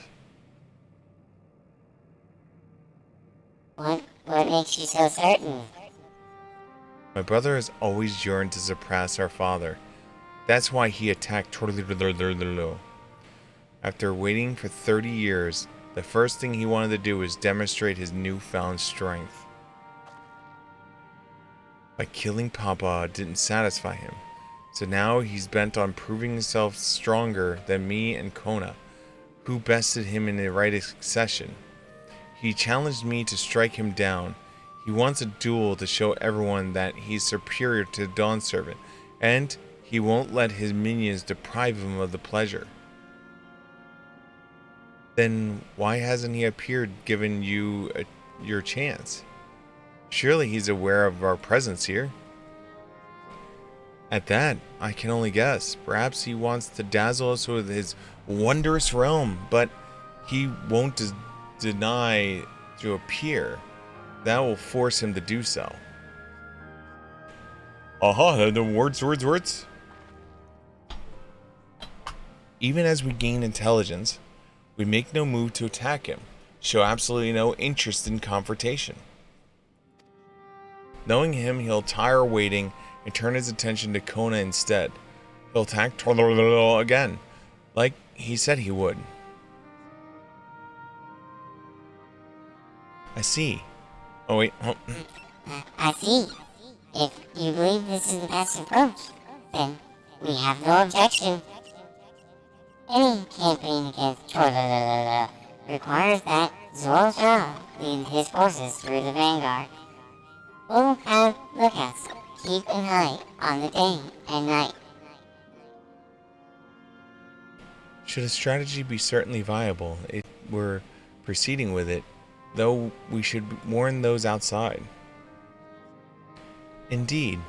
Speaker 3: What makes you so certain?
Speaker 4: My brother has always yearned to surpass our father. That's why he attacked Torlililililo. After waiting for 30 years, the first thing he wanted to do was demonstrate his newfound strength. By killing Papa didn't satisfy him, so now he's bent on proving himself stronger than me and Kona, who bested him in the right succession. He challenged me to strike him down. He wants a duel to show everyone that he's superior to the Dawn Servant, and he won't let his minions deprive him of the pleasure. Then why hasn't he appeared given you your chance? Surely he's aware of our presence here. At that, I can only guess. Perhaps he wants to dazzle us with his wondrous realm, but he won't deny to appear. That will force him to do so. Aha, the words. Even as we gain intelligence, we make no move to attack him, show absolutely no interest in confrontation. Knowing him, he'll tire waiting and turn his attention to Kona instead. He'll attack Torlilililo again, like he said he would. I see. Oh wait,
Speaker 3: I see. If you believe this is the best approach, then we have no objection. Any campaign against Torlilililo requires that Zorljaw lead his forces through the vanguard. We'll have lookouts, keep an eye on the day and night.
Speaker 4: should a strategy be certainly viable, if we're proceeding with it, though we should warn those outside. Indeed,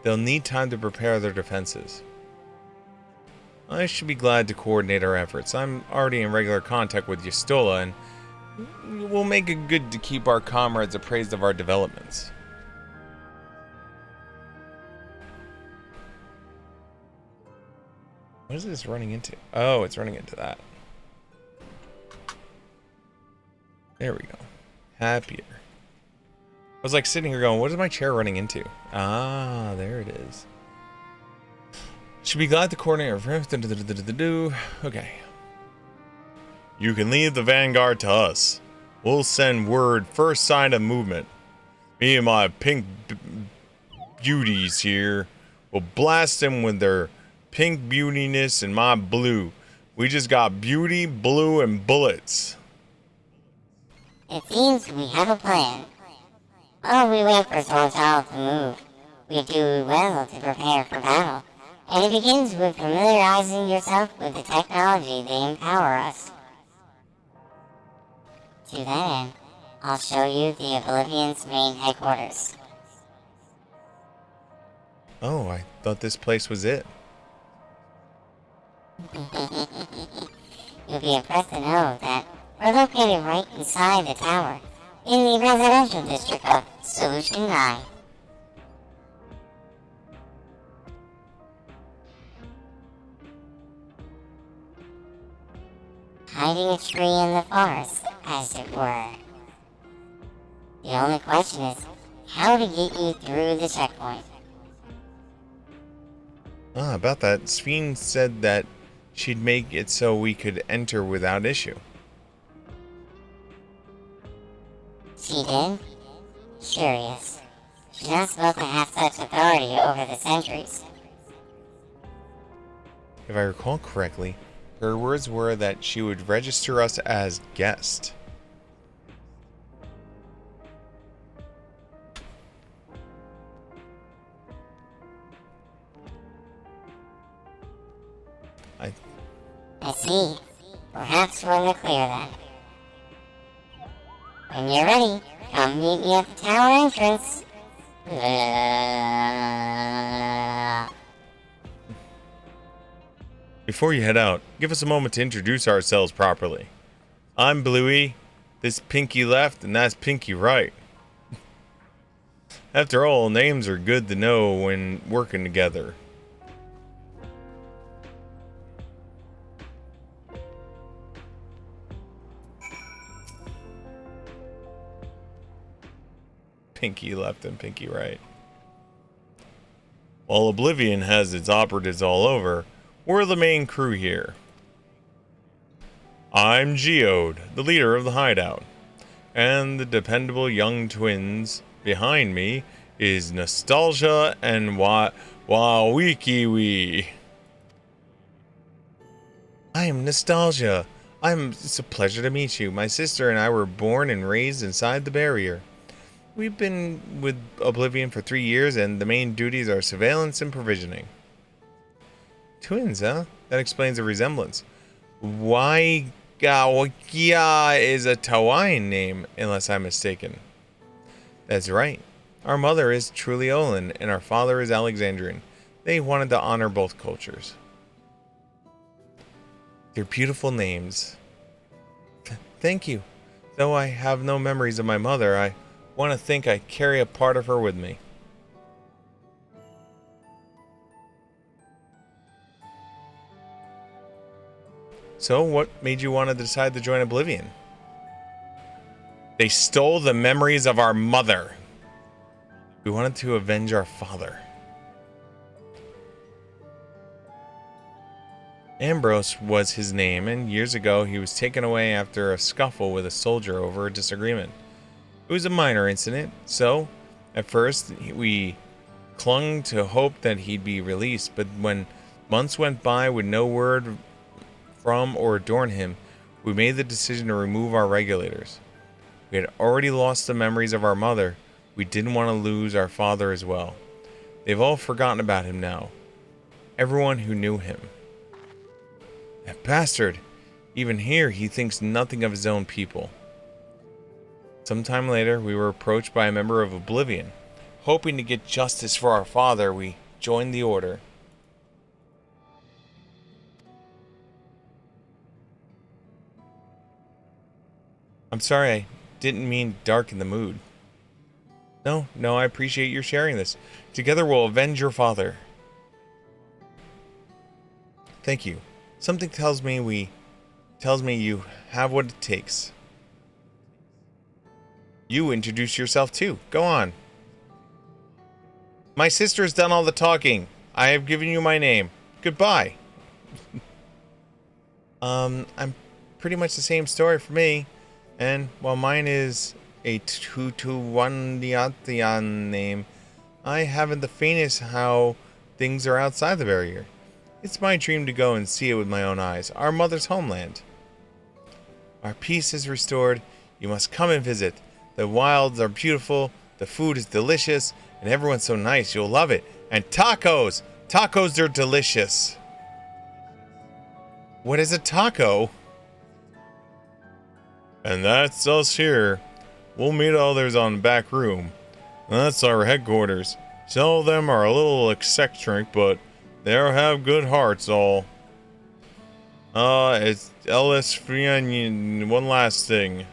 Speaker 4: they'll need time to prepare their defenses. I should be glad to coordinate our efforts. I'm already in regular contact with Yastola, and we'll make it good to keep our comrades appraised of our developments. What is this running into? Oh, it's running into that. There we go. Happier. I was like sitting here going, what is my chair running into? Ah, there it is. Should be glad to coordinate. Okay. You can leave the vanguard to us. We'll send word first sign of movement. Me and my pink beauties here will blast them with their pink beautiness and my blue. We just got beauty, blue, and bullets.
Speaker 3: It seems we have a plan. While we wait for Zorljaw to move, We do well to prepare for battle, and it begins with familiarizing yourself with the technology they empower us. To that end, I'll show you the Oblivion's main headquarters.
Speaker 4: Oh, I thought this place was it.
Speaker 3: You'll be impressed to know that we're located right inside the tower, in the residential district of Solution 9. Hiding a tree in the forest, as it were. The only question is, how to get you through the checkpoint.
Speaker 4: Ah, about that, Sphene said that she'd make it so we could enter without issue.
Speaker 3: She did? Curious. She's not supposed to have such authority over the centuries.
Speaker 4: If I recall correctly, her words were that she would register us as guests.
Speaker 3: I see. Perhaps we're in the clear then. When you're ready, come meet me at the tower entrance.
Speaker 4: Before you head out, give us a moment to introduce ourselves properly. I'm Bluey, this Pinky left, and that's Pinky right. After all, names are good to know when working together. Pinky left and Pinky right. While Oblivion has its operatives all over, we're the main crew here. I'm Geode, the leader of the hideout, and the dependable young twins behind me is Nostalgia and Wawikiwi. I am Nostalgia. It's a pleasure to meet you. My sister and I were born and raised inside the barrier. We've been with Oblivion for 3 years, and the main duties are surveillance and provisioning. Twins, huh? That explains the resemblance. Waigawakia is a Hawaiian name, unless I'm mistaken. That's right. Our mother is truly Olin, and our father is Alexandrian. They wanted to honor both cultures. They're beautiful names. Thank you. Though I have no memories of my mother, I want to think I carry a part of her with me. So, what made you want to decide to join Oblivion? They stole the memories of our mother. We wanted to avenge our father. Ambrose was his name, and years ago he was taken away after a scuffle with a soldier over a disagreement. It was a minor incident, so at first we clung to hope that he'd be released, but when months went by with no word from or adorn him, we made the decision to remove our regulators. We had already lost the memories of our mother. We didn't want to lose our father as well. They've all forgotten about him now. Everyone who knew him. That bastard! Even here, he thinks nothing of his own people. Sometime later, we were approached by a member of Oblivion. Hoping to get justice for our father, we joined the Order. I'm sorry, I didn't mean to darken the mood. No, I appreciate your sharing this. Together we'll avenge your father. Thank you. Something tells me you have what it takes. You introduce yourself too. Go on. My sister's done all the talking. I have given you my name. Goodbye. I'm pretty much the same story for me. And while mine is a Tutuwandiatian name, I haven't the faintest how things are outside the barrier. It's my dream to go and see it with my own eyes, our mother's homeland. Our peace is restored. You must come and visit. The wilds are beautiful, the food is delicious, And everyone's so nice, you'll love it. And tacos! Tacos are delicious. What is a taco? And that's us here. We'll meet others on the back room. That's our headquarters. Some of them are a little eccentric, but they have good hearts all. It's Ellis Frian. One last thing.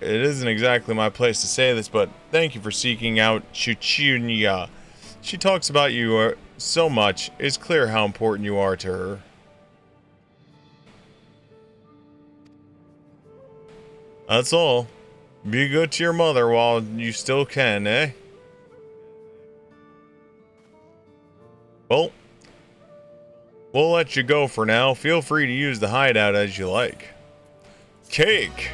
Speaker 4: It isn't exactly my place to say this, but thank you for seeking out Chuchunya. She talks about you so much, it's clear how important you are to her. That's all. Be good to your mother while you still can, eh? Well, we'll let you go for now. Feel free to use the hideout as you like. Cake!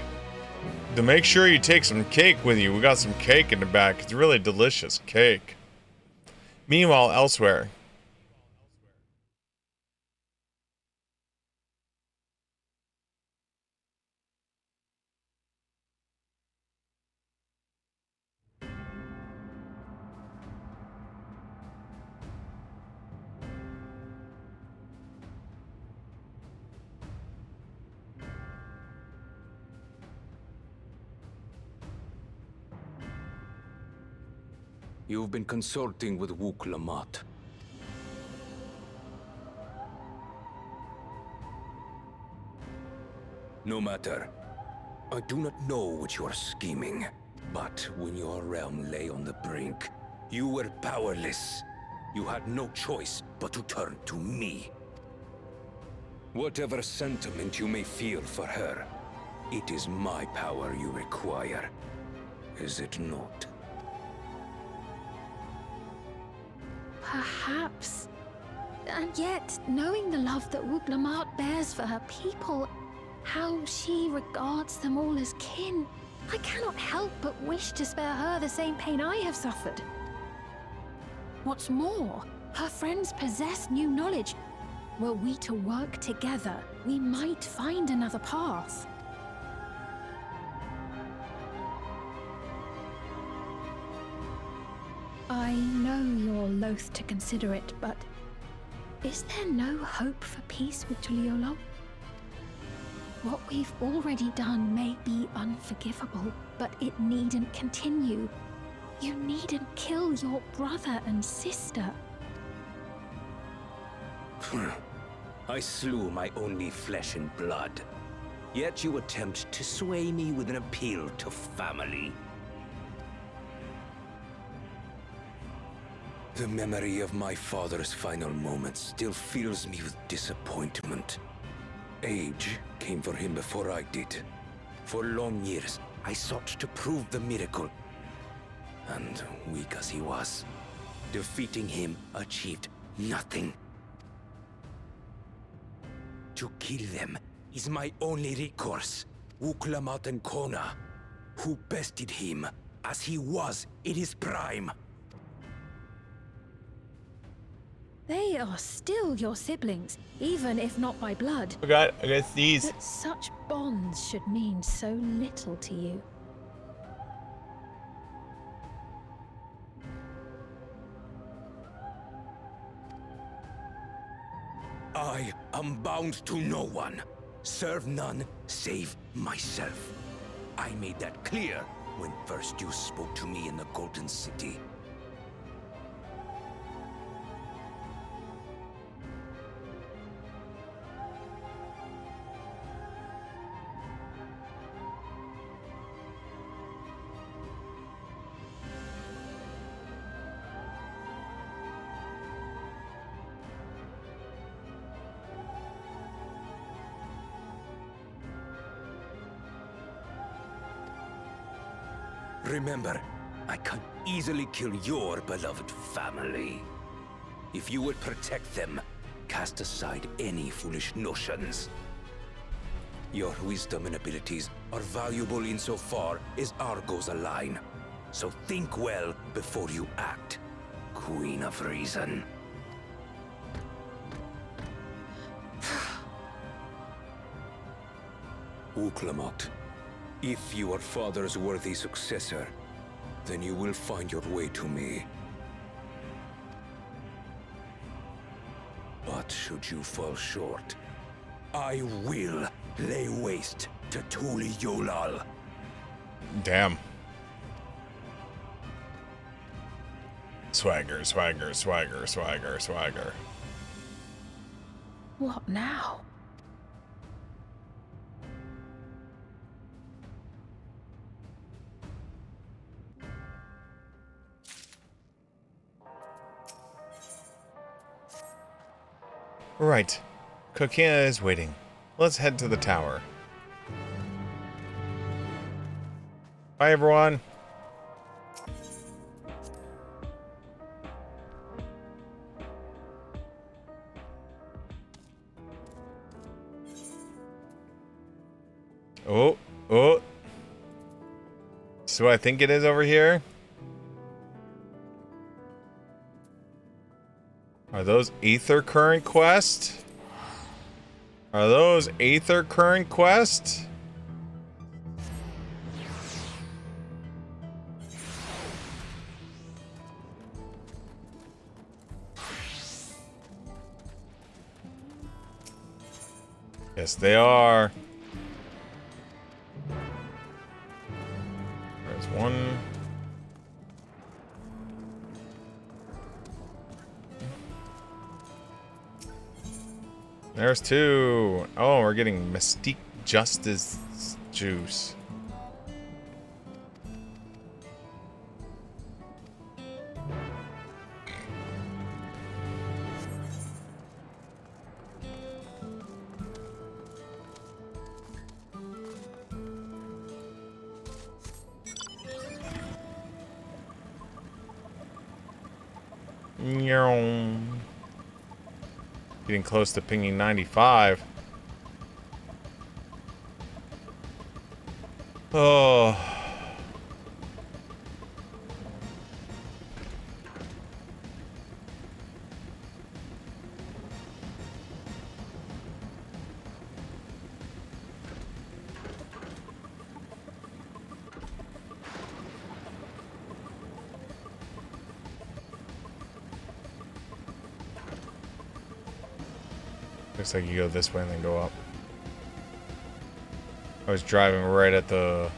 Speaker 4: To make sure you take some cake with you. We got some cake in the back. It's really delicious cake. Meanwhile, elsewhere.
Speaker 5: You've been consulting with Wook Lamont. No matter. I do not know what you are scheming, but when your realm lay on the brink, you were powerless. You had no choice but to turn to me. Whatever sentiment you may feel for her, it is my power you require. Is it not?
Speaker 9: Perhaps. And yet, knowing the love that Wook Lamont bears for her people, how she regards them all as kin, I cannot help but wish to spare her the same pain I have suffered. What's more, her friends possess new knowledge. Were we to work together, we might find another path. I know you're loath to consider it, but is there no hope for peace with Tuliolo? What we've already done may be unforgivable, but it needn't continue. You needn't kill your brother and sister.
Speaker 5: I slew my only flesh and blood. Yet you attempt to sway me with an appeal to family. The memory of my father's final moments still fills me with disappointment. Age came for him before I did. For long years, I sought to prove the miracle. And weak as he was, defeating him achieved nothing. To kill them is my only recourse. Wook Lamont and Kona, who bested him as he was in his prime.
Speaker 9: They are still your siblings, even if not by blood.
Speaker 4: I got these.
Speaker 9: But such bonds should mean so little to you.
Speaker 5: I am bound to no one. Serve none save myself. I made that clear when first you spoke to me in the Golden City. Remember, I can easily kill your beloved family. If you would protect them, cast aside any foolish notions. Your wisdom and abilities are valuable insofar as Argos align. So think well before you act, Queen of Reason. Wook Lamont, if you are father's worthy successor, then you will find your way to me. But should you fall short, I will lay waste to Tuli Yolal.
Speaker 4: Damn. Swagger, swagger, swagger, swagger, swagger.
Speaker 9: What now?
Speaker 4: Right. Kokina is waiting. Let's head to the tower. Bye, everyone. Oh, oh. So I think it is over here. Are those Aether Current quests? Are those Aether Current quests? Yes, they are. There's one. There's two. Oh, we're getting Mystique Justice juice. Getting close to pinging 95. Oh. Looks like you go this way and then go up. I was driving right at the...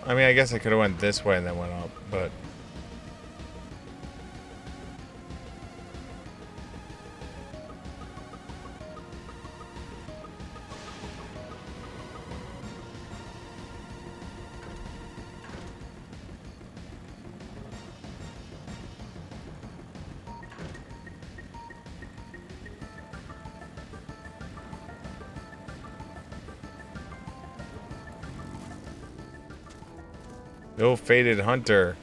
Speaker 4: I mean, I guess I could have went this way and then went up, but... No faded hunter.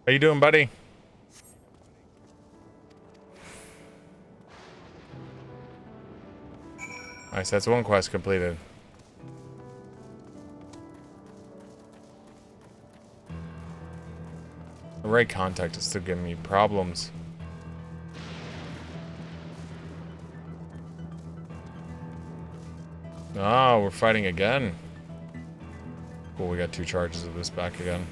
Speaker 4: How you doing, buddy? Nice, that's one quest completed. The right contact is still giving me problems. Oh, we're fighting again. Cool, we got 2 charges of this back again.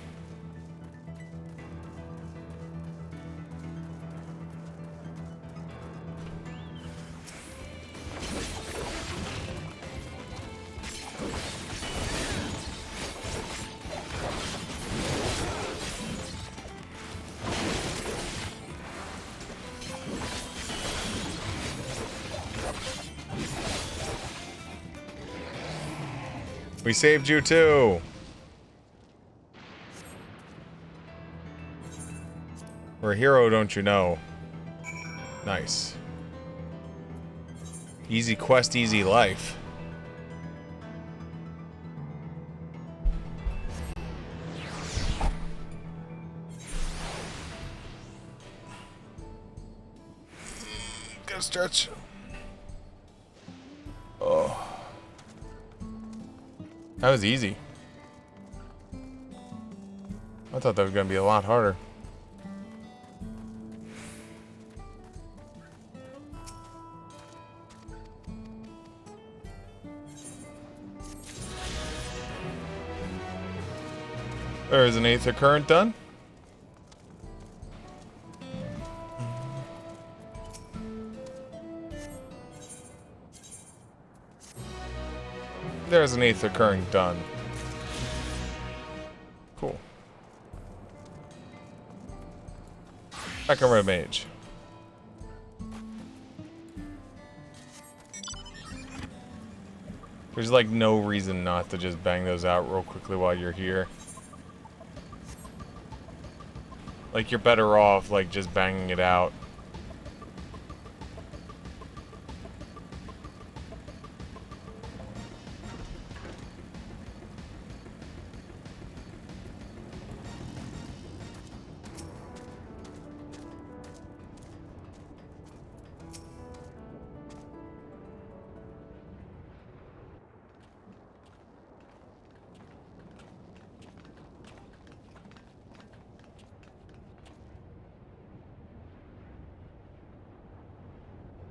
Speaker 4: We saved you too. We're a hero, don't you know? Nice. Easy quest, easy life. Yeah, stretch. Oh. That was easy. I thought that was going to be a lot harder. There's an eighth of current done. There's an eighth of current done. Cool. Second red mage. There's like no reason not to just bang those out real quickly while you're here. Like you're better off like just banging it out.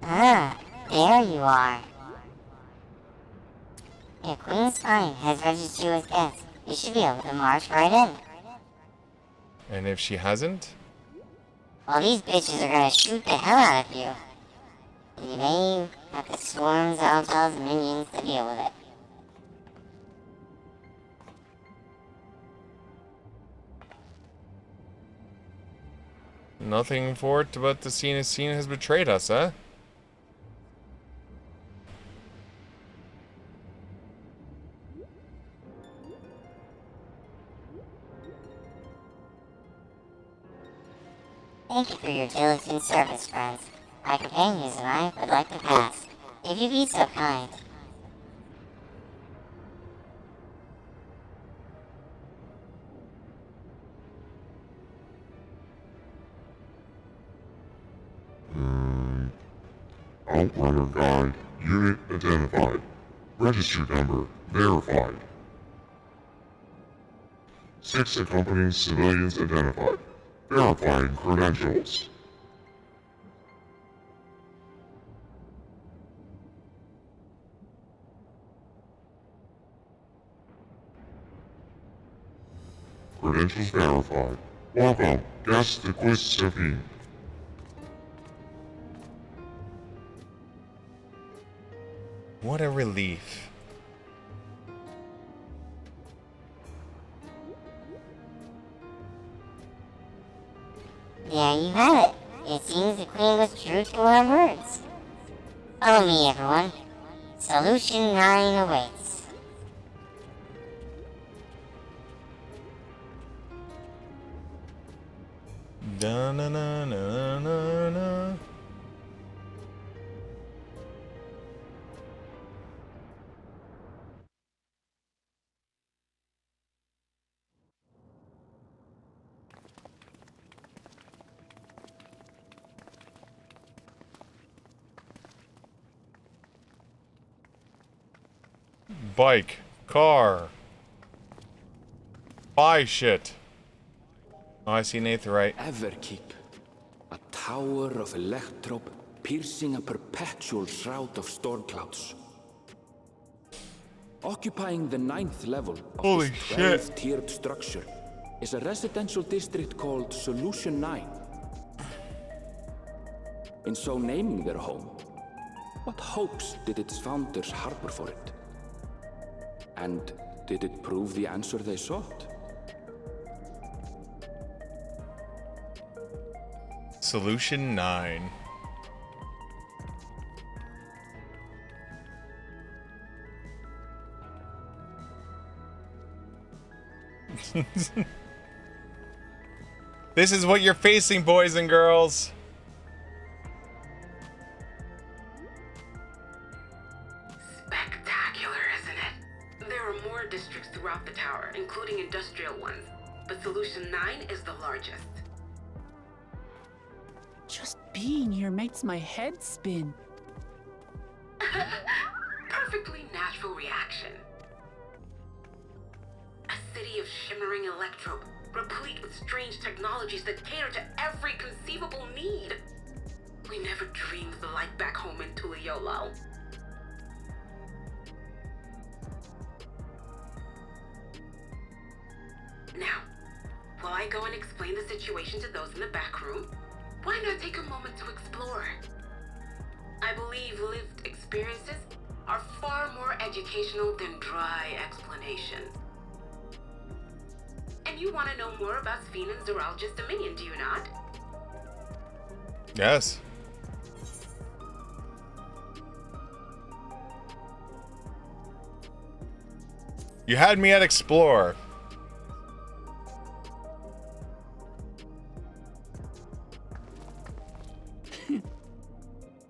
Speaker 3: Ah, there you are. If Queen Spine has registered you as guest, you should be able to march right in.
Speaker 4: And if she hasn't?
Speaker 3: Well, these bitches are gonna shoot the hell out of you. And you may have to swarm Zaltal's minions to deal with it.
Speaker 4: Nothing for it but the scene has betrayed us, huh?
Speaker 3: Thank you for your diligent service, friends. My companions and I would like to pass, if you be so kind.
Speaker 10: Outrunner guide, unit identified. Registered number verified. 6 accompanying civilians identified. Verifying credentials. Credentials verified. Welcome, guests to Quiz Sophie.
Speaker 4: What a relief.
Speaker 3: There you have it. It seems the Queen was true to her words. Follow me, everyone. Solution 9 awaits.
Speaker 4: Da na na na na na. Bike, car, buy shit. Oh, I see Nathan
Speaker 5: Everkeep, a tower of electrope piercing a perpetual shroud of storm clouds. Occupying the 9th level of
Speaker 4: Holy
Speaker 5: this
Speaker 4: shit.
Speaker 5: 12-tiered structure is a residential district called Solution 9. In so naming their home, what hopes did its founders harbor for it? And did it prove the answer they sought?
Speaker 4: Solution 9. This is what you're facing, boys and girls.
Speaker 7: Spectacular, isn't it? There are more districts throughout the tower, including industrial ones, but Solution 9 is the largest.
Speaker 6: Just being here makes my head spin.
Speaker 7: Perfectly natural reaction. A city of shimmering electrobe, replete with strange technologies that cater to every conceivable need. We never dreamed of the life back home in Tuliolo. Now, while I go and explain the situation to those in the back room, why not take a moment to explore? I believe lived experiences are far more educational than dry explanations. And you want to know more about Sphene and Zoologist Dominion, do you not?
Speaker 4: Yes. You had me at explore.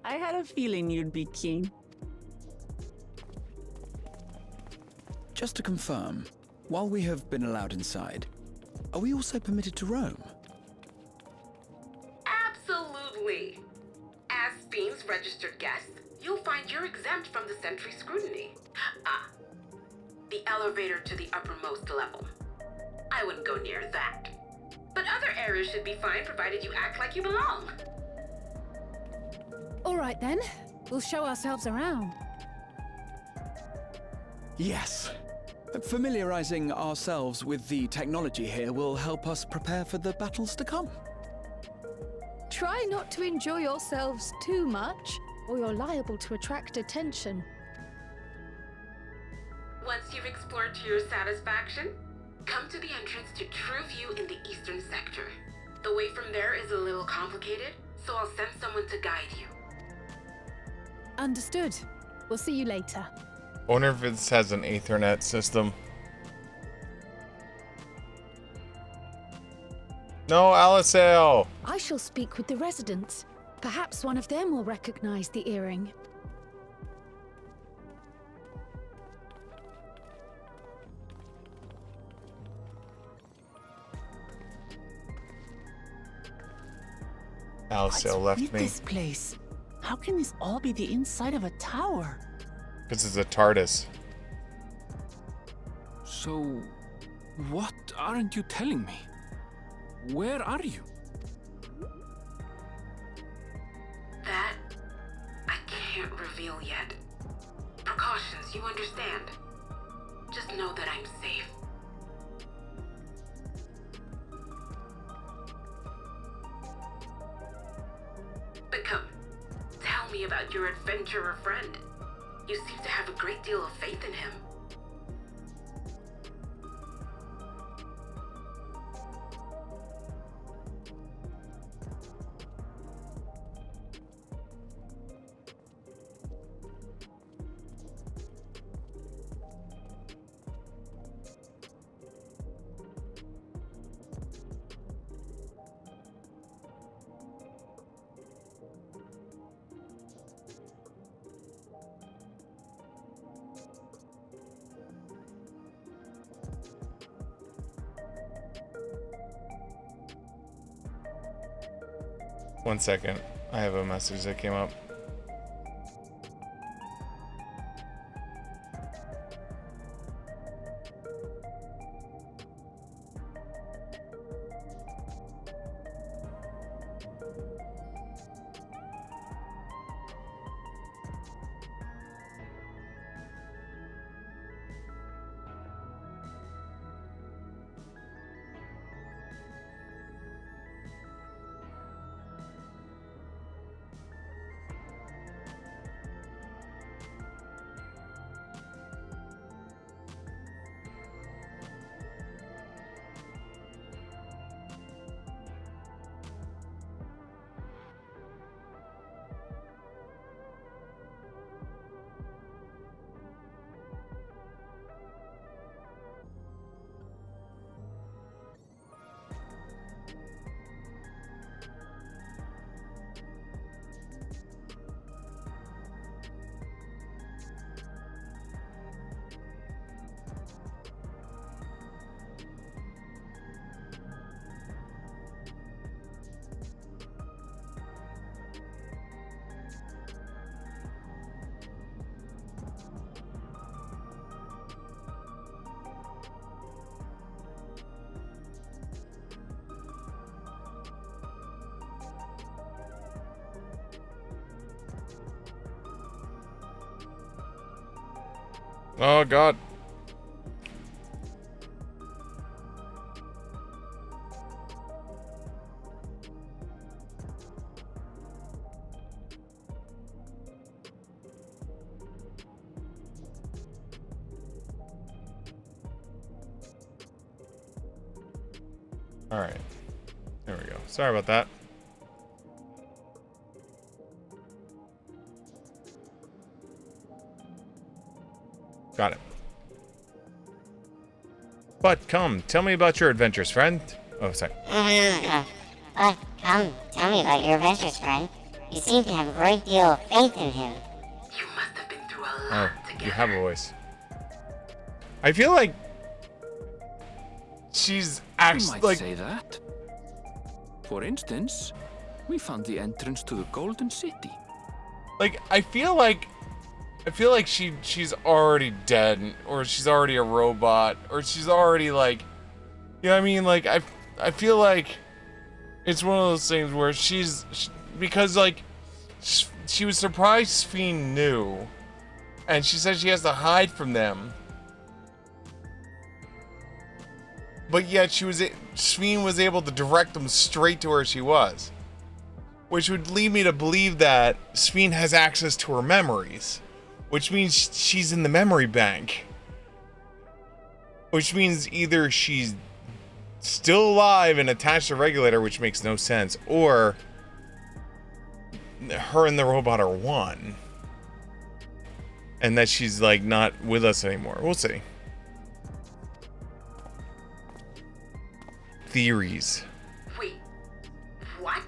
Speaker 6: I had a feeling you'd be keen.
Speaker 8: Just to confirm, while we have been allowed inside, are we also permitted to roam?
Speaker 7: Absolutely. As Sphene's registered guest, you'll find you're exempt from the sentry scrutiny. Ah, the elevator to the uppermost level. I wouldn't go near that. But other areas should be fine provided you act like you belong.
Speaker 9: All right then, we'll show ourselves around.
Speaker 8: Yes. Familiarizing ourselves with the technology here will help us prepare for the battles to come.
Speaker 9: Try not to enjoy yourselves too much, or you're liable to attract attention.
Speaker 7: Once you've explored to your satisfaction, come to the entrance to True View in the eastern sector. The way from there is a little complicated, so I'll send someone to guide you.
Speaker 9: Understood. We'll see you later.
Speaker 4: I wonder if this has an Ethernet system. No, Alicel!
Speaker 9: I shall speak with the residents. Perhaps one of them will recognize the earring.
Speaker 4: Alicel left
Speaker 6: What's with
Speaker 4: me.
Speaker 6: this place? How can this all be the inside of a tower?
Speaker 4: This is a TARDIS.
Speaker 11: So, what aren't you telling me? Where are you?
Speaker 7: That, I can't reveal yet. Precautions, you understand. Just know that I'm safe. But come, tell me about your adventurer friend. You seem to have a great deal of faith in him.
Speaker 4: One second. I have a message that came up. Oh, God. All right. There we go. Sorry about that. Got it. But come, tell me about your adventures, friend. Oh, sorry.
Speaker 3: But come, tell me about your adventures, friend. You seem to have a great deal of faith in him.
Speaker 7: You must have been through a
Speaker 4: Oh,
Speaker 7: lot together.
Speaker 4: you have a voice. I feel like she's
Speaker 11: You
Speaker 4: actually
Speaker 11: might
Speaker 4: like.
Speaker 11: say that. For instance, we found the entrance to the Golden City.
Speaker 4: Like I feel like she's already dead, or she's already a robot, or she's already like, you know what I mean? Like I feel like it's one of those things where because like she was surprised Sphene knew, and she said she has to hide from them, but yet Sphene was able to direct them straight to where she was, which would lead me to believe that Sphene has access to her memories. Which means she's in the memory bank. Which means either she's still alive and attached to Regulator, which makes no sense, or her and the robot are one. And that she's like not with us anymore. We'll see. Theories.
Speaker 7: Wait, what?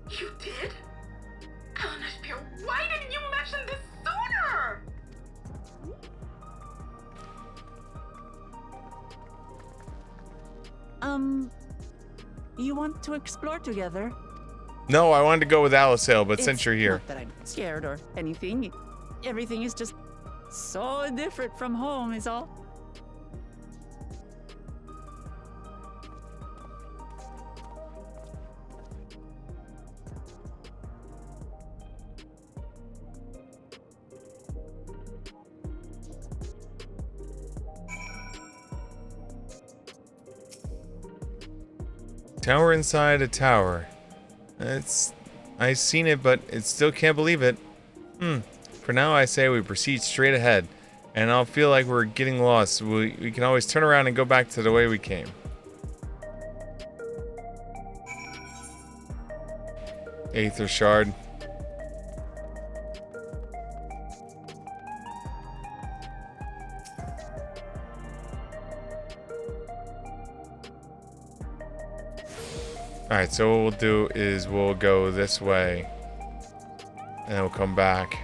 Speaker 7: You did? Kalnashpir, why didn't you mention this sooner?
Speaker 6: You want to explore together?
Speaker 4: No, I wanted to go with Alicel, but since you're here.
Speaker 6: Not that I'm scared or anything. Everything is just so different from home, is all.
Speaker 4: Tower inside a tower. I've seen it, but it still can't believe it. For now, I say we proceed straight ahead, and I'll feel like we're getting lost. We can always turn around and go back to the way we came. Aether Shard. Alright, so what we'll do is we'll go this way. And then we'll come back.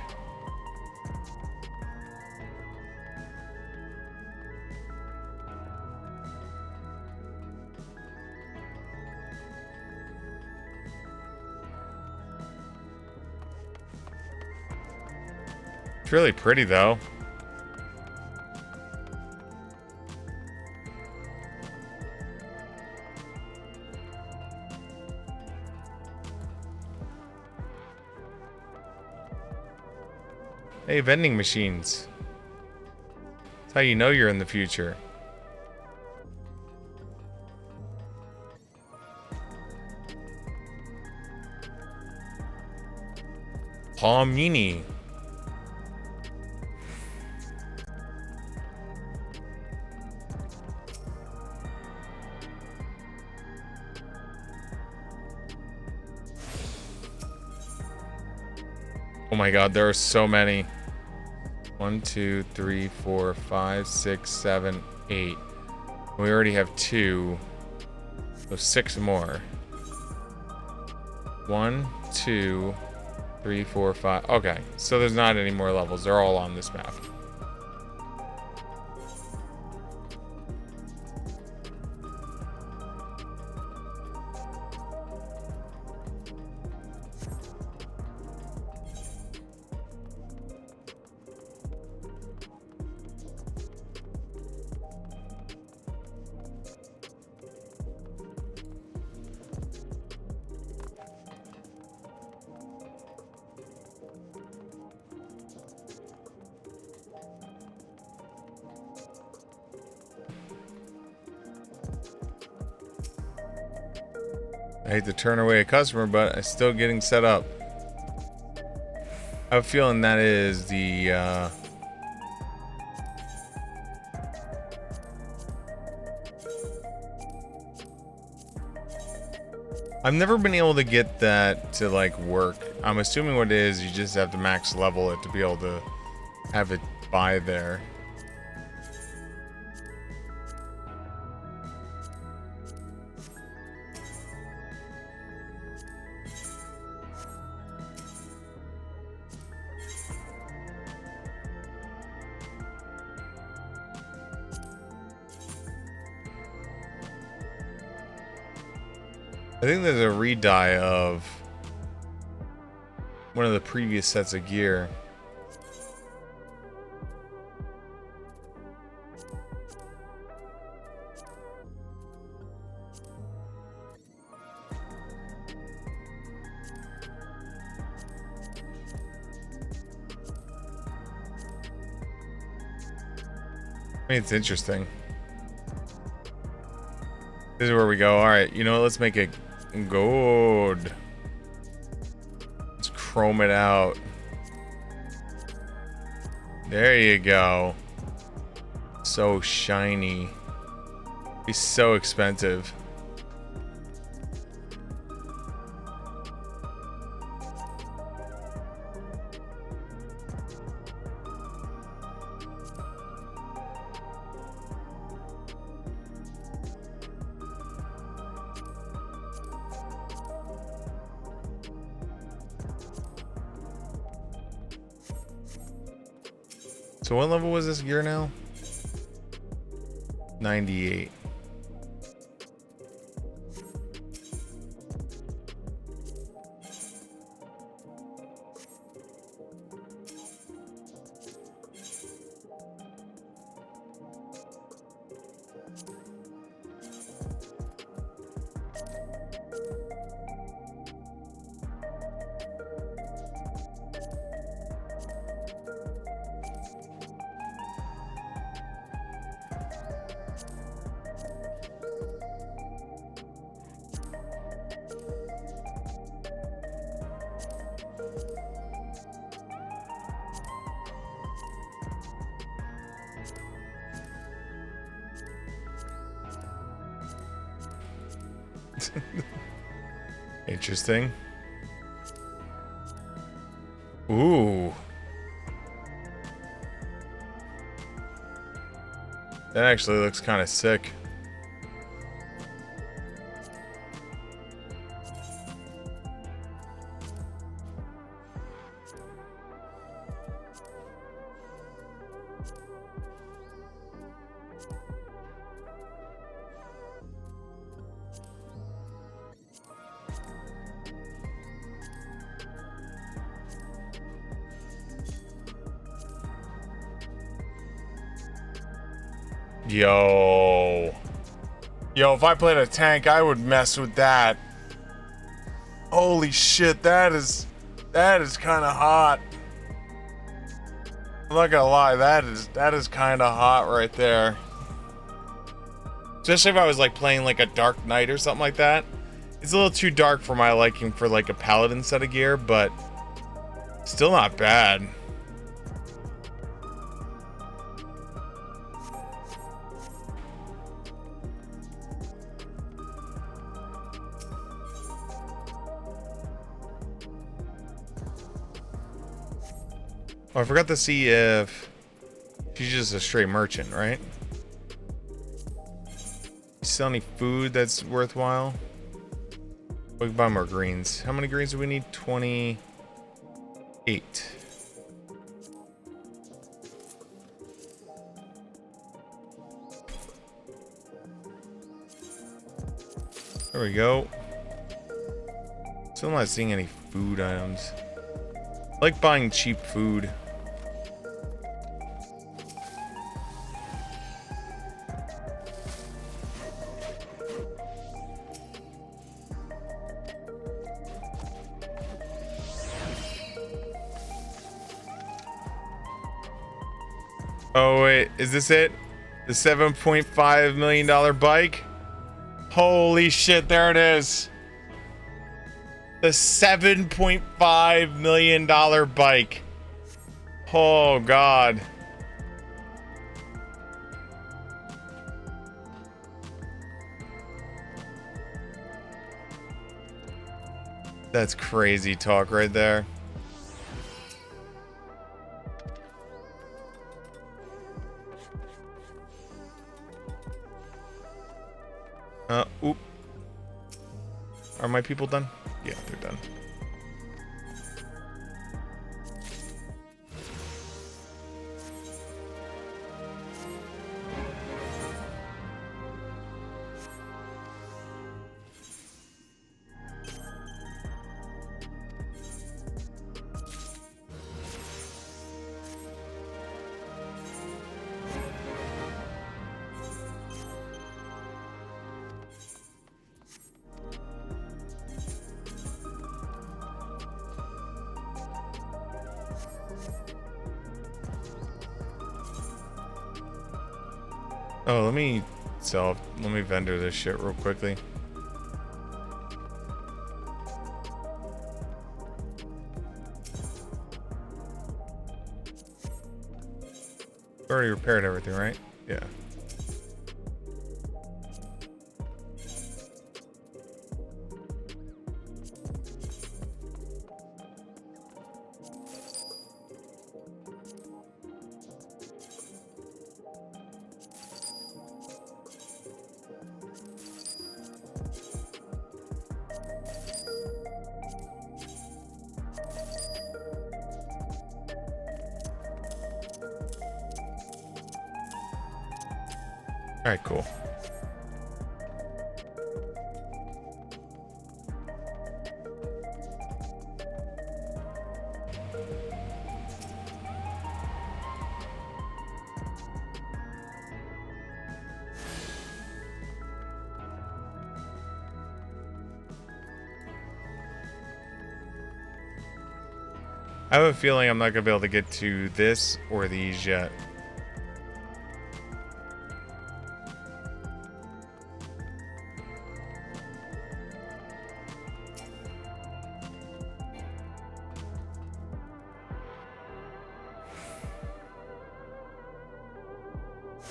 Speaker 4: It's really pretty though. Hey, vending machines. That's how you know you're in the future. Palmini. Oh my god, there are so many. 1, 2, 3, 4, 5, 6, 7, 8. We already have 2. So 6 more. 1, 2, 3, 4, 5. Okay, so there's not any more levels. They're all on this map. I hate to turn away a customer, but I'm still getting set up. I have a feeling that is the I've never been able to get that to like work. I'm assuming what it is, you just have to max level it to be able to have it buy there. I think there's a re-dye of one of the previous sets of gear. I mean, it's interesting. This is where we go. All right, you know what? Let's make it gold. Let's chrome it out. There you go. So shiny. He's so expensive. So what level was this gear now? 98. Interesting. Ooh. That actually looks kind of sick. Yo, if I played a tank, I would mess with that. Holy shit, that is kind of hot. I'm not gonna lie, that is kind of hot right there. Especially if I was like playing like a Dark Knight or something like that. It's a little too dark for my liking for like a paladin set of gear, but still not bad. Oh, I forgot to see if she's just a straight merchant, right? You sell any food that's worthwhile? We can buy more greens. How many greens do we need? 28. There we go. Still not seeing any food items. I like buying cheap food. Oh wait, is this it? The $7.5 million bike? Holy shit, there it is. The $7.5 million bike. Oh, God. That's crazy talk right there. Oop. Are my people done? Yeah, they're done. Oh, let me vendor this shit real quickly. Already repaired everything, right? Yeah. All right, cool. I have a feeling I'm not gonna be able to get to this or these yet.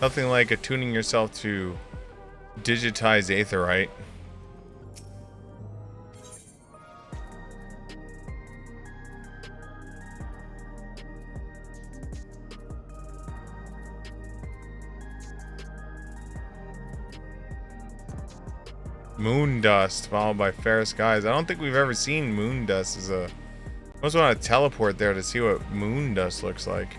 Speaker 4: Nothing like attuning yourself to digitized aetherite. Moon dust followed by fair skies. I don't think we've ever seen moon dust as a... I almost want to teleport there to see what moon dust looks like.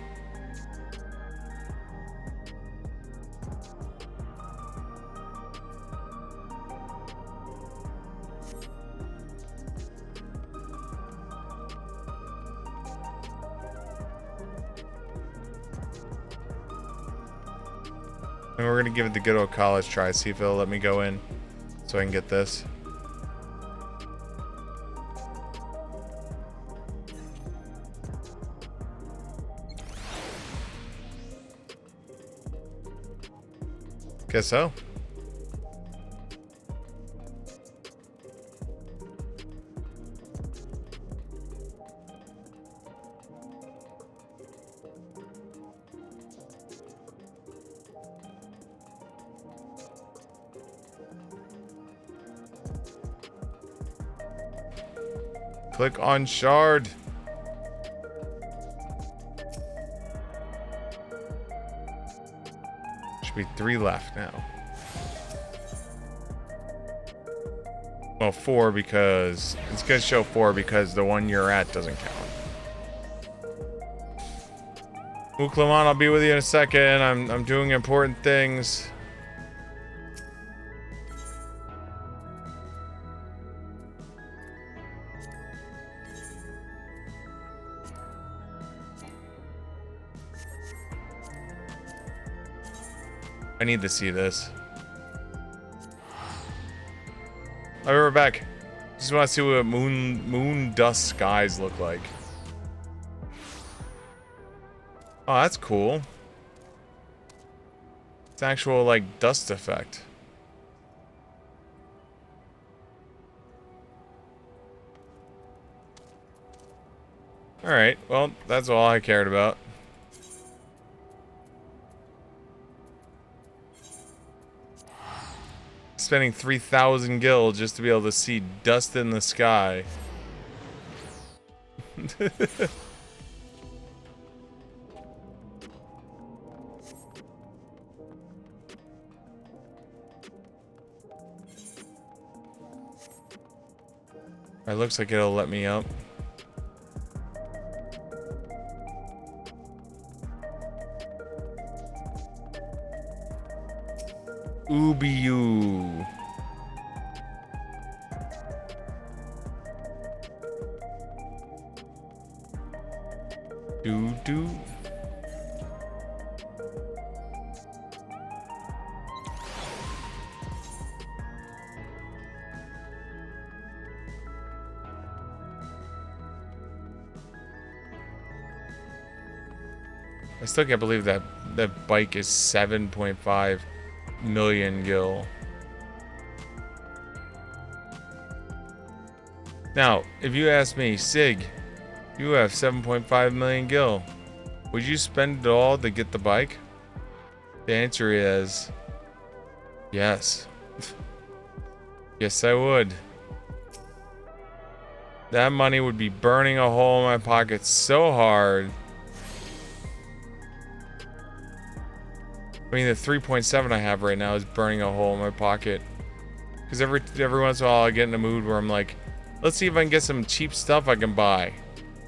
Speaker 4: And we're gonna give it the good old college try, see if it'll let me go in so I can get this. Guess so. Click on shard. Should be 3 left now. Well, 4 because it's gonna show 4 because the one you're at doesn't count. Ooh, Clement, I'll be with you in a second. I'm doing important things. I need to see this. I'll be right back. Just want to see what moon dust skies look like. Oh, that's cool. It's actual like dust effect. Alright, well, that's all I cared about. Spending 3,000 gil just to be able to see dust in the sky. It looks like it'll let me up. Oobiu. Do. I still can't believe that that bike is 7.5 million gil. Now, if you ask me, Sig, you have 7.5 million gil. Would you spend it all to get the bike? The answer is yes. Yes, I would. That money would be burning a hole in my pocket so hard. I mean, the 3.7 I have right now is burning a hole in my pocket. Because every once in a while I get in a mood where I'm like, let's see if I can get some cheap stuff I can buy.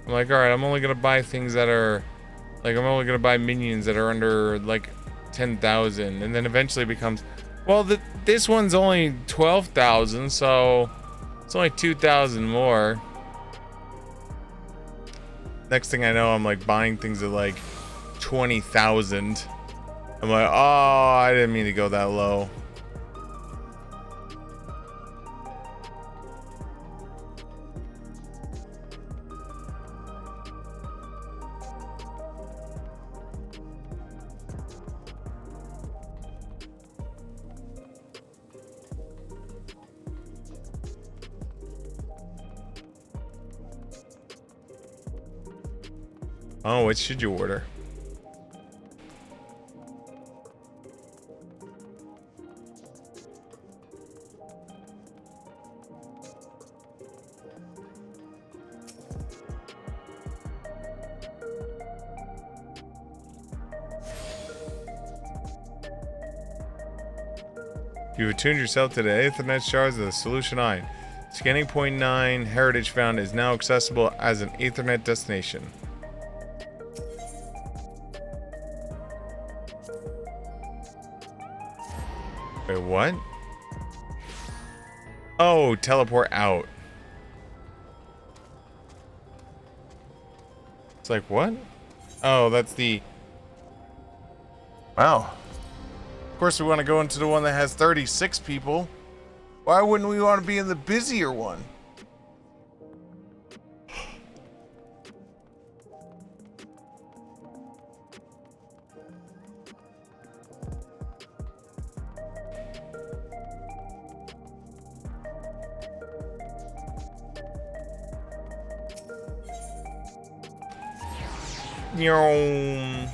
Speaker 4: I'm like, alright, I'm only going to buy things that are... Like, I'm only going to buy minions that are under, like, 10,000. And then eventually it becomes, well, this one's only 12,000, so... It's only 2,000 more. Next thing I know, I'm, like, buying things at, like, 20,000. I'm like, oh, I didn't mean to go that low. Oh, what should you order? You've attuned yourself to the Ethernet shards of the Solution 9. Scanning point 9 heritage found is now accessible as an Ethernet destination. Wait, what? Oh, teleport out. It's like, what? Oh, that's the... Wow. Of course we want to go into the one that has 36 people. Why wouldn't we want to be in the busier one? Yum.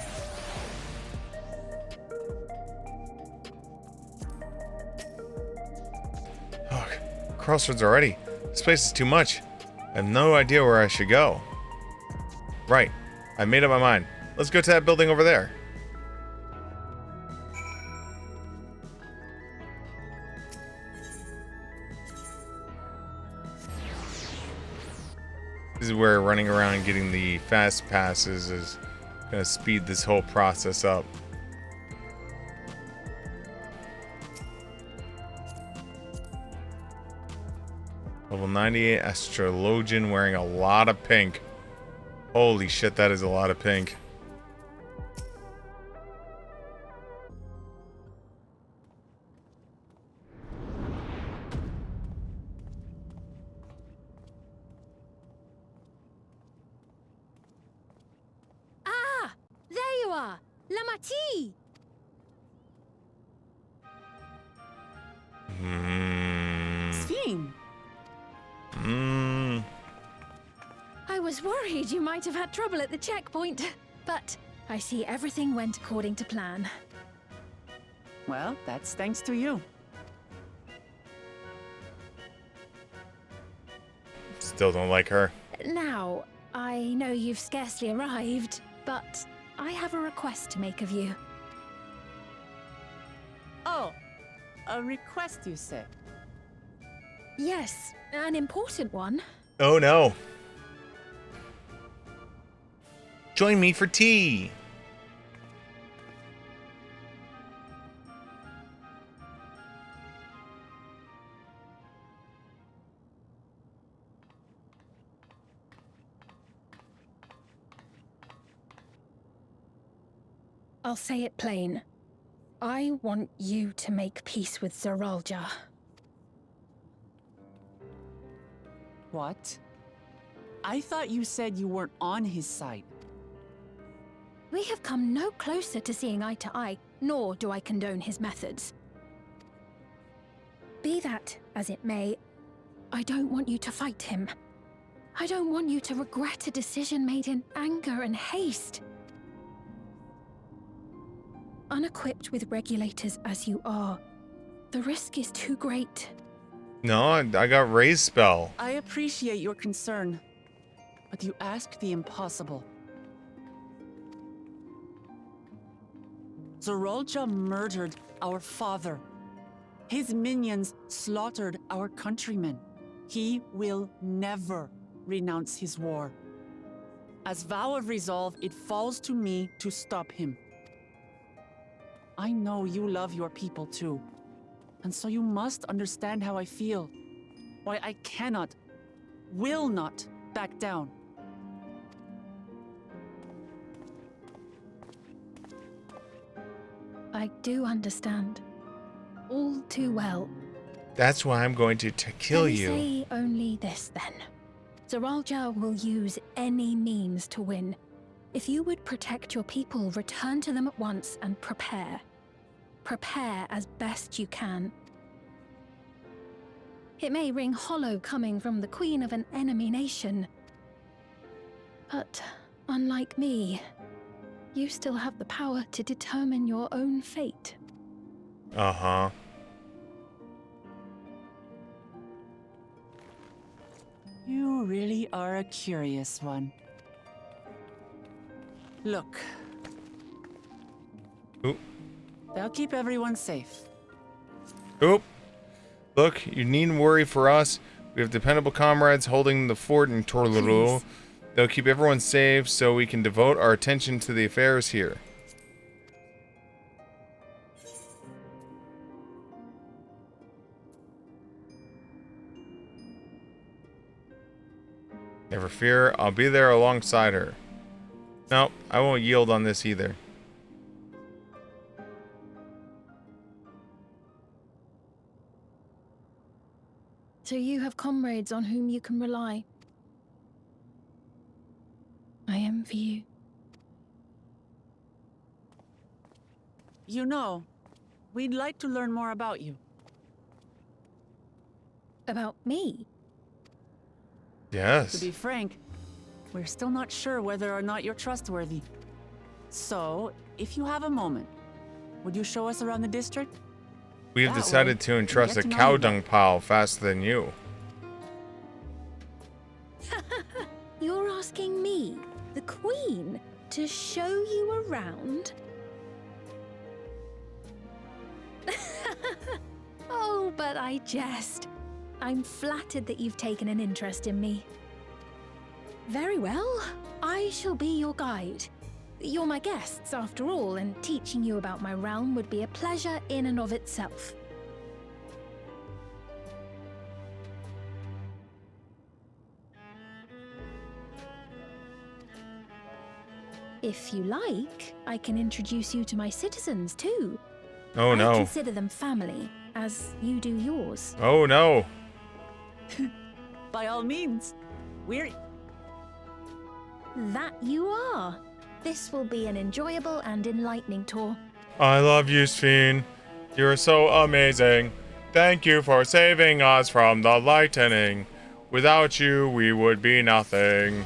Speaker 4: Oh, crossroads already. This place is too much. I have no idea where I should go. Right. I made up my mind. Let's go to that building over there. This is where running around and getting the fast passes is going to speed this whole process up. Level 98 Astrologian wearing a lot of pink. Holy shit, that is a lot of pink.
Speaker 9: Lamati!
Speaker 6: Sphene!
Speaker 9: I was worried you might have had trouble at the checkpoint, but I see everything went according to plan.
Speaker 6: Well, that's thanks to you.
Speaker 4: Still don't like her.
Speaker 9: Now, I know you've scarcely arrived, but I have a request to make of you.
Speaker 6: Oh, a request, you say?
Speaker 9: Yes, an important one.
Speaker 4: Oh no. Join me for tea.
Speaker 9: I'll say it plain. I want you to make peace with Zeralja.
Speaker 6: What? I thought you said you weren't on his side.
Speaker 9: We have come no closer to seeing eye to eye, nor do I condone his methods. Be that as it may, I don't want you to fight him. I don't want you to regret a decision made in anger and haste. Unequipped with regulators as you are, the risk is too great.
Speaker 4: No, I got raise spell.
Speaker 6: I appreciate your concern, but you ask the impossible. Zeralja murdered our father. His minions slaughtered our countrymen. He will never renounce his war. As vow of resolve, it falls to me to stop him. I know you love your people too, and so you must understand how I feel. Why I cannot, will not back down.
Speaker 9: I do understand. All too well.
Speaker 4: That's why I'm going to kill
Speaker 9: Let me
Speaker 4: you.
Speaker 9: say only this then. Zeralja will use any means to win. If you would protect your people, return to them at once and prepare. Prepare as best you can. It may ring hollow coming from the queen of an enemy nation. But unlike me, you still have the power to determine your own fate.
Speaker 4: Uh-huh.
Speaker 6: You really are a curious one. Look.
Speaker 4: Oop.
Speaker 6: They'll keep everyone safe.
Speaker 4: Oop. Look, you needn't worry for us. We have dependable comrades holding the fort in Torluru. They'll keep everyone safe so we can devote our attention to the affairs here. Never fear, I'll be there alongside her. No, I won't yield on this either.
Speaker 9: So you have comrades on whom you can rely. I envy you.
Speaker 6: You know, we'd like to learn more about you.
Speaker 9: About me?
Speaker 4: Yes.
Speaker 6: To be frank, we're still not sure whether or not you're trustworthy. So, if you have a moment, would you show us around the district?
Speaker 4: We have
Speaker 6: That
Speaker 4: decided
Speaker 6: way,
Speaker 4: to
Speaker 6: we
Speaker 4: entrust
Speaker 6: get
Speaker 4: a
Speaker 6: to know
Speaker 4: cow
Speaker 6: you
Speaker 4: dung pile faster than you.
Speaker 9: You're asking me, the Queen, to show you around? Oh, but I jest. I'm flattered that you've taken an interest in me. Very well. I shall be your guide. You're my guests, after all, and teaching you about my realm would be a pleasure in and of itself. If you like, I can introduce you to my citizens, too.
Speaker 4: Oh
Speaker 9: I
Speaker 4: no.
Speaker 9: consider them family, as you do yours.
Speaker 4: Oh no.
Speaker 6: By all means, we're...
Speaker 9: That you are. This will be an enjoyable and enlightening tour.
Speaker 4: I love you, Sphene. You're so amazing. Thank you for saving us from the lightning. Without you, we would be nothing.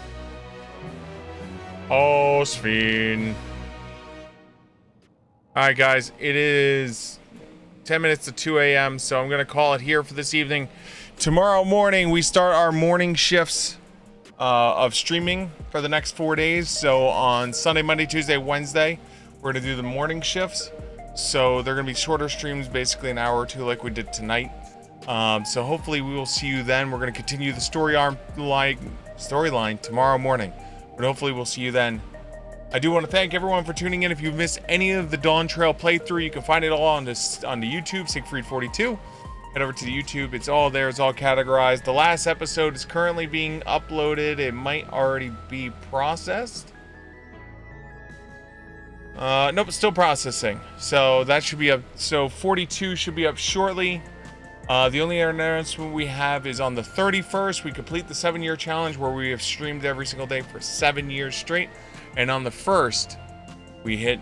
Speaker 4: Oh, Sven. Alright, guys. It is 10 minutes to 2 a.m., so I'm going to call it here for this evening. Tomorrow morning, we start our morning shifts of streaming for the next 4 days. So on Sunday, Monday, Tuesday, Wednesday, we're going to do the morning shifts. So they're going to be shorter streams, basically an hour or two like we did tonight. So hopefully we will see you then. We're going to continue the storyline tomorrow morning. But hopefully we'll see you then. I do want to thank everyone for tuning in. If you've missed any of the Dawntrail playthrough, you can find it all on the YouTube, Siegfried42. Head over to the YouTube. It's all there. It's all categorized. The last episode is currently being uploaded. It might already be processed. Nope, it's still processing. So that should be up. So 42 should be up shortly. The only announcement we have is on the 31st, we complete the 7-year challenge where we have streamed every single day for 7 years straight. And on the 1st, we hit,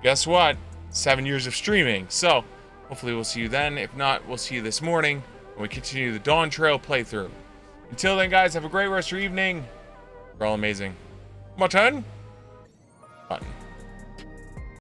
Speaker 4: guess what? 7 years of streaming. So hopefully we'll see you then. If not, we'll see you this morning when we continue the Dawntrail playthrough. Until then, guys, have a great rest of your evening. You're all amazing. My turn. Button.